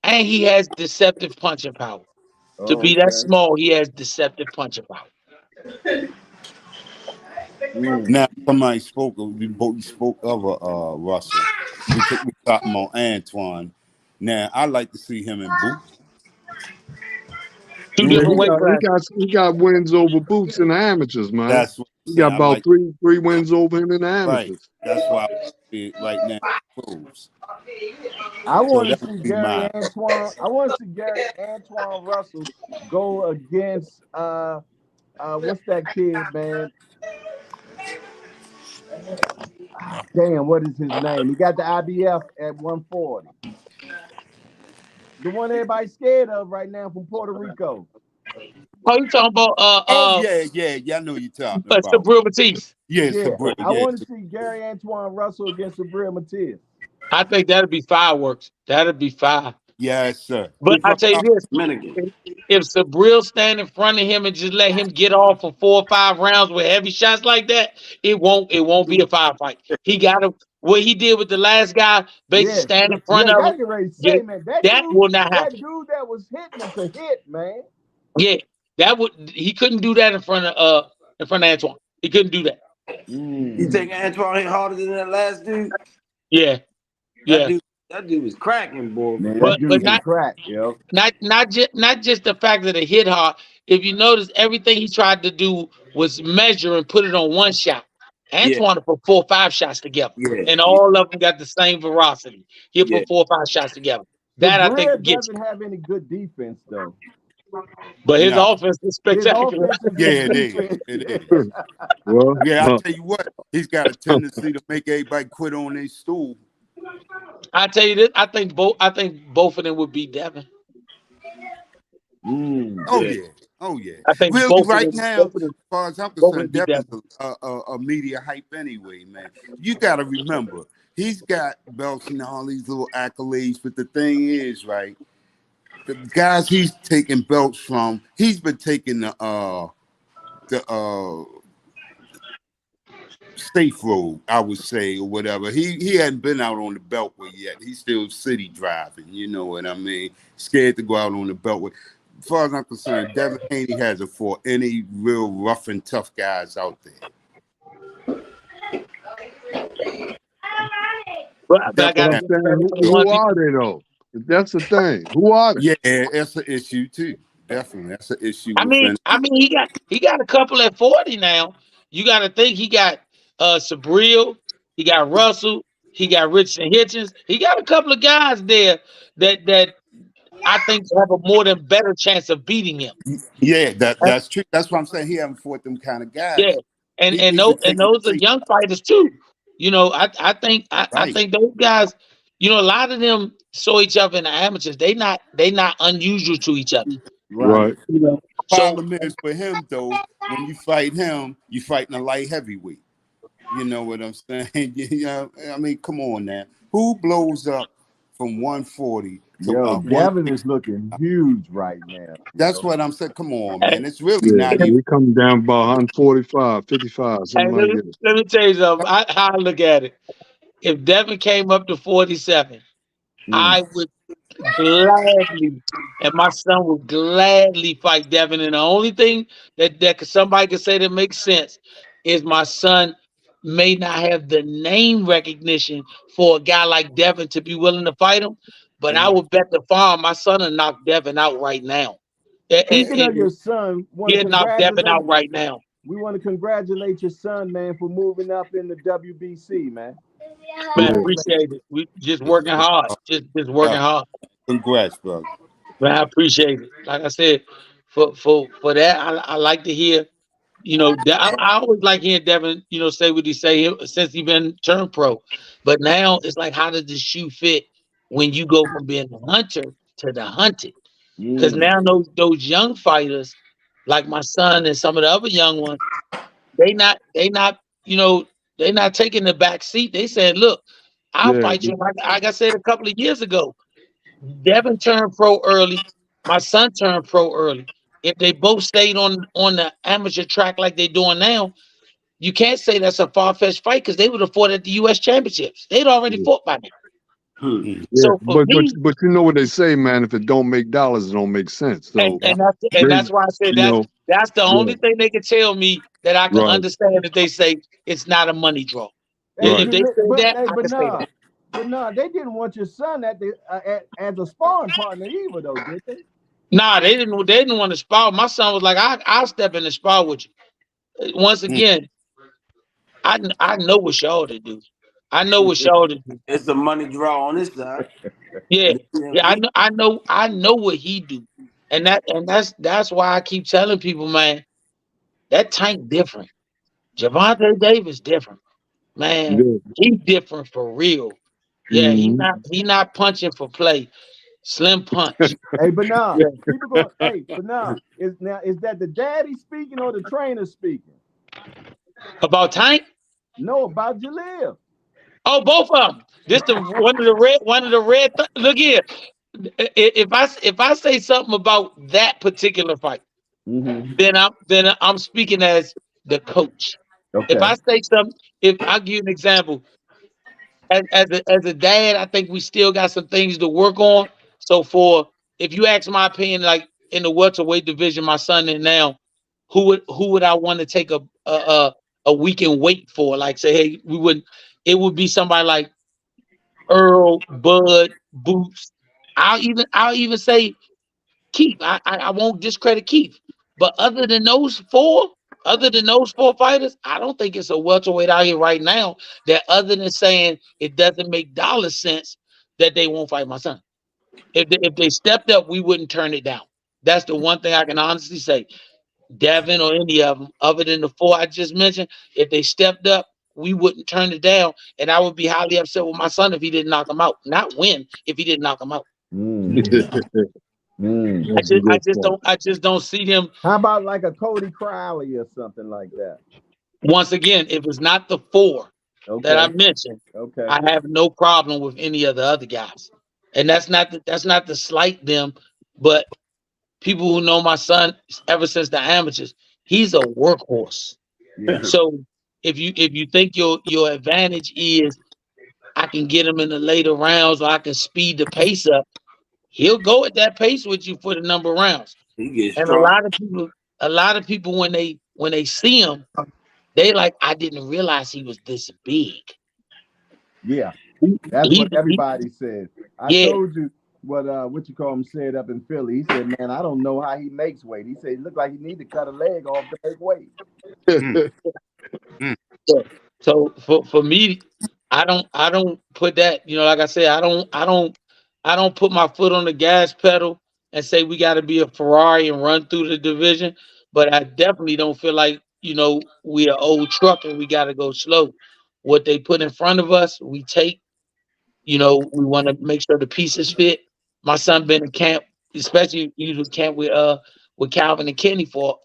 And he has deceptive punching power. To be that small, he has deceptive punching power. Now, somebody spoke of Russell. We talking about Antoine. Now, I like to see him in Boots. He got wins over Boots in the amateurs, man. That's what he got about three wins over him in the amateurs. Right. That's why I see it right now. I want to see Gary Antoine. I want to see Gary Antoine Russell go against what's that kid, man? Damn, what is his name? He got the IBF at 140. The one everybody's scared of right now from Puerto Rico. Oh, you talking about yeah, I know you're talking about. Sabril Matisse. Yeah, Sabril. I want to see Gary Antoine Russell against Sabril Matisse. I think that'd be fireworks. That'd be fire. Yes, sir. But I tell you this, Dominican. if Sabril stand in front of him and just let him get off for 4 or 5 rounds with heavy shots like that, it won't be a firefight. He got to what he did with the last guy, basically stand in front of that's him. get ready to Yeah, say, man. that will not That happen. dude that was hitting is a hit, man. Yeah, he couldn't do that in front of Antoine. He couldn't do that. You think Antoine hit harder than that last dude? Yeah, yeah. That dude was cracking, boy. Man, But that dude can not crack, yo. not just the fact that it hit hard. If you notice, everything he tried to do was measure and put it on one shot. Antoine put 4 or 5 shots together, and all of them got the same velocity. He'll put 4 or 5 shots together. That I think Beterbiev gets. doesn't have any good defense, though. But his No. offense is His spectacular. offense is Yeah, good it is. defense. It is. Well, Yeah, I tell you what, he's got a tendency to make everybody quit on their stool. I tell you this, I think both of them would beat Devin. Oh yeah. Oh yeah. I think Really, both right of them, now, both of them, as far as I'm both of concerned, them beat Devin's a media hype anyway, man. You got to remember, he's got belts and all these little accolades, but the thing is, right, the guys he's taking belts from, he's been taking the safe road, I would say, or whatever. He hadn't been out on the beltway yet. He's still city driving, you know what I mean? Scared to go out on the beltway. As far as I'm concerned, Devin Haney hasn't fought any real rough and tough guys out there. but I got I'm saying, who are they though? That's the thing. Who are they? Yeah, that's an issue too. Definitely, that's an issue. I mean, he got a couple at 40 now. You got to think he got Sabril, he got Russell, he got Richardson Hitchens. He got a couple of guys there that I think have a more than better chance of beating him. Yeah, that's true. That's what I'm saying. He haven't fought them kind of guys. Yeah, and those are young fighters too. You know, I think those guys. You know, a lot of them saw each other in the amateurs. They not unusual to each other. Right. You know, Problem is for him though, when you fight him, you fighting a light heavyweight. You know what I'm saying? You know, I mean, come on now. Who blows up from 140 to Yo, Devin is looking huge right now. That's what I'm saying. Come on, man. It's really not even. He come down about 145, 55, something like that. let me tell you something. How I look at it. If Devin came up to 47, I would gladly, and my son would gladly fight Devin. And the only thing that somebody could say that makes sense is my son may not have the name recognition for a guy like Devin to be willing to fight him. But I would bet the farm my son will knock Devin out right now. Speaking of your son, he'll knock Devin out right now. We want to congratulate your son, man, for moving up in the WBC, man. Man, appreciate it. We just working hard. Just working hard. Congrats, brother. Man, I appreciate it. Like I said, for that, I like to hear. You know, I always like hearing Devin, you know, say what he say since he been turned pro. But now it's like, how does the shoe fit when you go from being the hunter to the hunted? Because now those young fighters, like my son and some of the other young ones, they not, you know, they're not taking the back seat. They said, look, I'll fight you. Like I said a couple of years ago, Devin turned pro early. My son turned pro early. If they both stayed on the amateur track like they're doing now, you can't say that's a far-fetched fight because they would have fought at the U.S. Championships. They'd already fought by now. So but you know what they say, man. If it don't make dollars, it don't make sense. So and that's why I said that's the only thing they can tell me that I can understand if they say it's not a money draw. If they say that, I can say that. But no, they didn't want your son as a sparring partner either, though, did they? Nah, they didn't want to spar. My son was like, I'll step in the spar with you. Once again, I know what y'all to do. I know what y'all to do. It's a money draw on this side. Yeah, I know what he do, and that's why I keep telling people, man, that Tank different. Javante Davis different, man. He different for real. Yeah, he not punching for play. Slim punch. Hey, but now, people go. Hey, but now is that the daddy speaking or the trainer speaking? About Tank? No, about Jaleel. Oh, both of them. This one of the red. Look here. if I say something about that particular fight, Mm-hmm. then I'm speaking as the coach. If Okay. I say something, if I give you an example, as a dad, I think we still got some things to work on. So for if you ask my opinion, like in the welterweight division, my son in now, who would I want to take a weekend wait for? Like say, hey, we would it would be somebody like Earl, Bud, Boots. I'll even say Keith. I won't discredit Keith. But other than those four fighters, I don't think it's a welterweight out here right now that other than saying it doesn't make dollar sense that they won't fight my son. If they stepped up, we wouldn't turn it down. That's the one thing I can honestly say. Devin or any of them, other than the four I just mentioned, if they stepped up, we wouldn't turn it down. And I would be highly upset with my son if he didn't knock him out. Not win if he didn't knock him out. Mm. I That's a just I good just point. don't I just don't see them. How about like a Cody Crowley or something like that? Once again, if it's not the four that I Okay. mentioned, Okay. I have no problem with any of the other guys. And that's not to slight them, but people who know my son ever since the amateurs, he's a workhorse. Yeah. So if you think your advantage is I can get him in the later rounds or I can speed the pace up, he'll go at that pace with you for the number of rounds. He gets And a strong. lot of people when they see him, they like, I didn't realize he was this big. Yeah. He, That's he, what he- everybody says. I yeah, told you what you call him said up in Philly. He said, "Man, I don't know how he makes weight." He said, "He looked like he need to cut a leg off to make weight." Mm, mm. yeah. So for me, I don't put that, like I said, I don't put my foot on the gas pedal and say we got to be a Ferrari and run through the division. But I definitely don't feel like we are old truck and we got to go slow. What they put in front of us, we take. We want to make sure the pieces fit. My son been in camp, especially usually camp with Calvin and Kenny for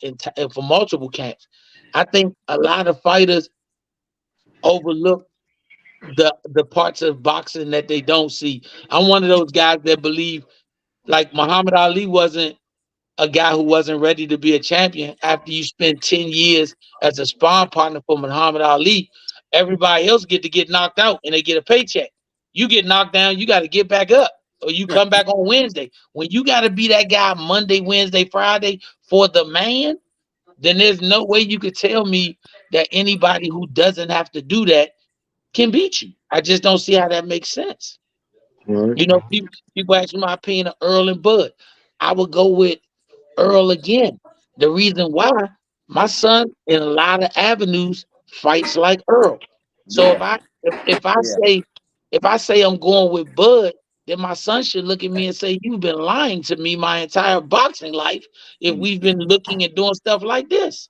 multiple camps. I think a lot of fighters overlook the parts of boxing that they don't see. I'm one of those guys that believe like Muhammad Ali wasn't a guy who wasn't ready to be a champion after you spend 10 years as a sparring partner for Muhammad Ali. Everybody else get to get knocked out and they get a paycheck. You get knocked down, you got to get back up or you come back on Wednesday. When you got to be that guy Monday, Wednesday, Friday for the man, then there's no way you could tell me that anybody who doesn't have to do that can beat you. I just don't see how that makes sense. Right. People ask me my opinion of Earl and Bud. I would go with Earl again. The reason why my son in a lot of avenues fights like Earl. So Yeah. if I say I'm going with Bud, then my son should look at me and say, "You've been lying to me my entire boxing life if Mm. we've been looking and doing stuff like this."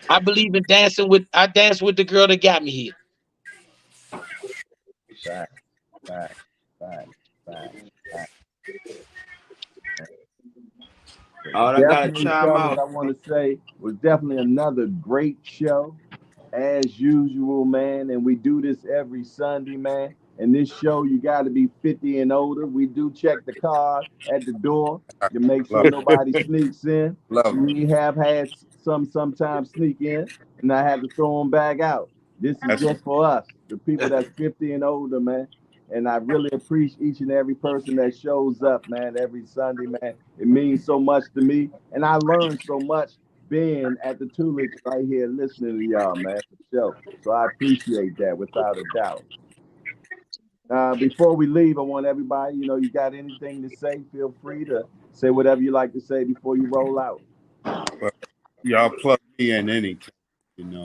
I believe in dancing with I danced with the girl that got me here. Fact, fact, fact, fact, fact. All I got to Definitely, chime fellas, out. I want to say was definitely another great show as usual, man. And we do this every Sunday, man. And this show, you got to be 50 and older. We do check the card at the door to make sure Love, nobody sneaks in. love it. We have had some sometimes sneak in, and I have to throw them back out. This is That's just for us, the people that's 50 and older, man. And I really appreciate each and every person that shows up, man, every Sunday, man. It means so much to me. And I learned so much being at the Tulips right here listening to y'all, man, for sure. So I appreciate that without a doubt. Before we leave, I want everybody, you got anything to say, feel free to say whatever you like to say before you roll out. well, y'all plug me in anytime,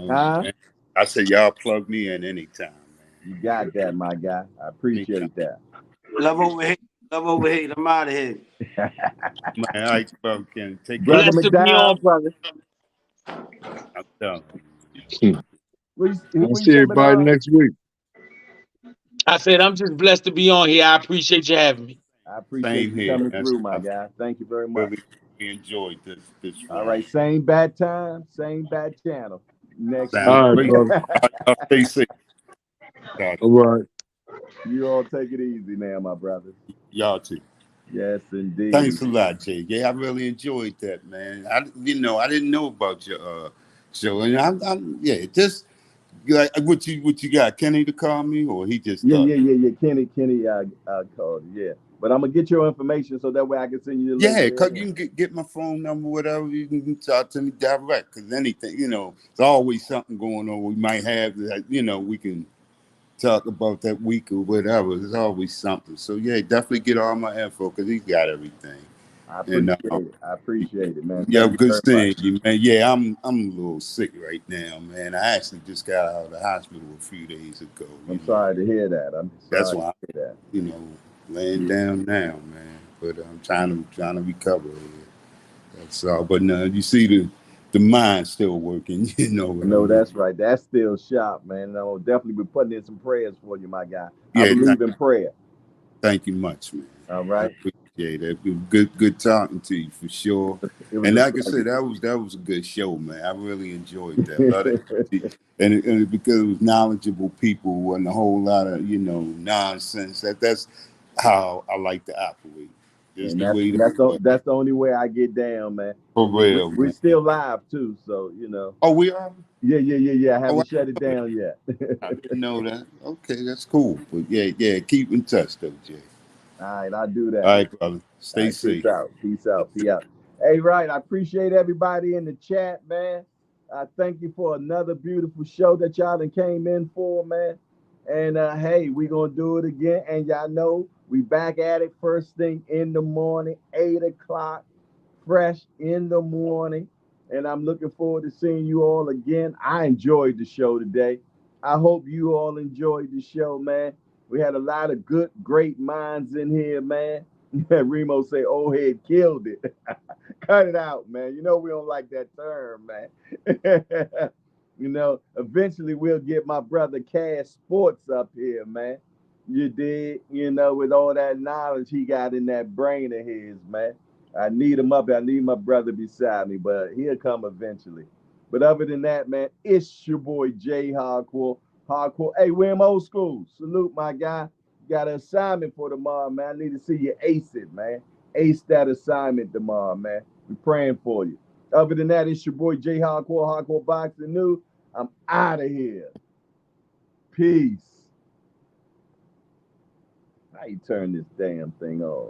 Huh? And I said y'all plug me in anytime, You got that, my guy. I Anytime. appreciate that. Love over hate. Love over hate. I'm out of here. Man, I fucking take care. Brother Blessed to be on, McDowell, brother. I'm telling you. I'll what you see say, everybody McDowell? next week. I said I'm just blessed to be on here. I appreciate you having me. I appreciate Same you here. coming That's through, my I guy. Thank you very much. really enjoyed this All round. right, same bad time, same bad channel. Next Sounds week. All right, great. brother. Y'all stay safe. All right. You all take it easy now, my brother. Y'all too. Yes, indeed. Thanks a lot, Jay. Yeah, I really enjoyed that, man. I didn't know about your show, and I'm yeah, just like what you got, Kenny to call me, or he just Yeah, thought. yeah, yeah, yeah. Kenny, called. Yeah, but I'm gonna get your information so that way I can send you the link Yeah, to 'cause him. you can get my phone number, whatever. You can talk to me direct. Cause anything, it's always something going on. We might have that. We can talk about that week or whatever. There's always something. So yeah, definitely get all my info because he's got everything. I And appreciate it. I appreciate it, man. yeah, Thank you good very much. seeing you, man. Yeah, I'm a little sick right now, man. I actually just got out of the hospital a few days ago. I'm sorry to hear that. I'm That's sorry to why hear that. laying Yeah. down now, man. But I'm trying to recover here. That's all. But no, you see the mind's still working. You know what I No, mean? that's right. That's still sharp, man. And I'll definitely be putting in some prayers for you, my guy. I Yeah, believe in prayer. thank you much, man. All I right. appreciate it. Good talking to you for sure. It was And a like I pleasure. said, that was a good show, man. I really enjoyed that. A lot of energy. And because it was knowledgeable people and a whole lot of nonsense. That's how I like to operate. Just And the that's way that's that the that's the only way I get down, man. for We, real, we're man. still live too, so Oh, we are. Yeah, yeah, yeah, yeah. I Oh, haven't shut it down yet. I didn't know that. Okay, that's cool. But yeah, keep in touch though, Jay. All right, I'll do that, All man. right, brother. All Stay right, peace safe. out. Peace out. Peace out. Hey, right. I appreciate everybody in the chat, man. I thank you for another beautiful show that y'all done came in for, man. And hey, we gonna do it again. And y'all know we back at it first thing in the morning, 8 o'clock, fresh in the morning. And I'm looking forward to seeing you all again. I enjoyed the show today. I hope you all enjoyed the show, man. We had a lot of good, great minds in here, man. Remo say, "Old head killed it." Cut it out, man. You know we don't like that term, man. Eventually we'll get my brother Cash Sports up here, man. You did, with all that knowledge he got in that brain of his, man. I need him up. I need my brother beside me, but he'll come eventually. But other than that, man, it's your boy Jay Hardcore. Hardcore. Hey, Wim Old School. Salute, my guy. Got an assignment for tomorrow, man. I need to see you ace it, man. Ace that assignment tomorrow, man. We're praying for you. Other than that, it's your boy Jay Hardcore, Hardcore Boxing News. I'm out of here. Peace. How you turn this damn thing off?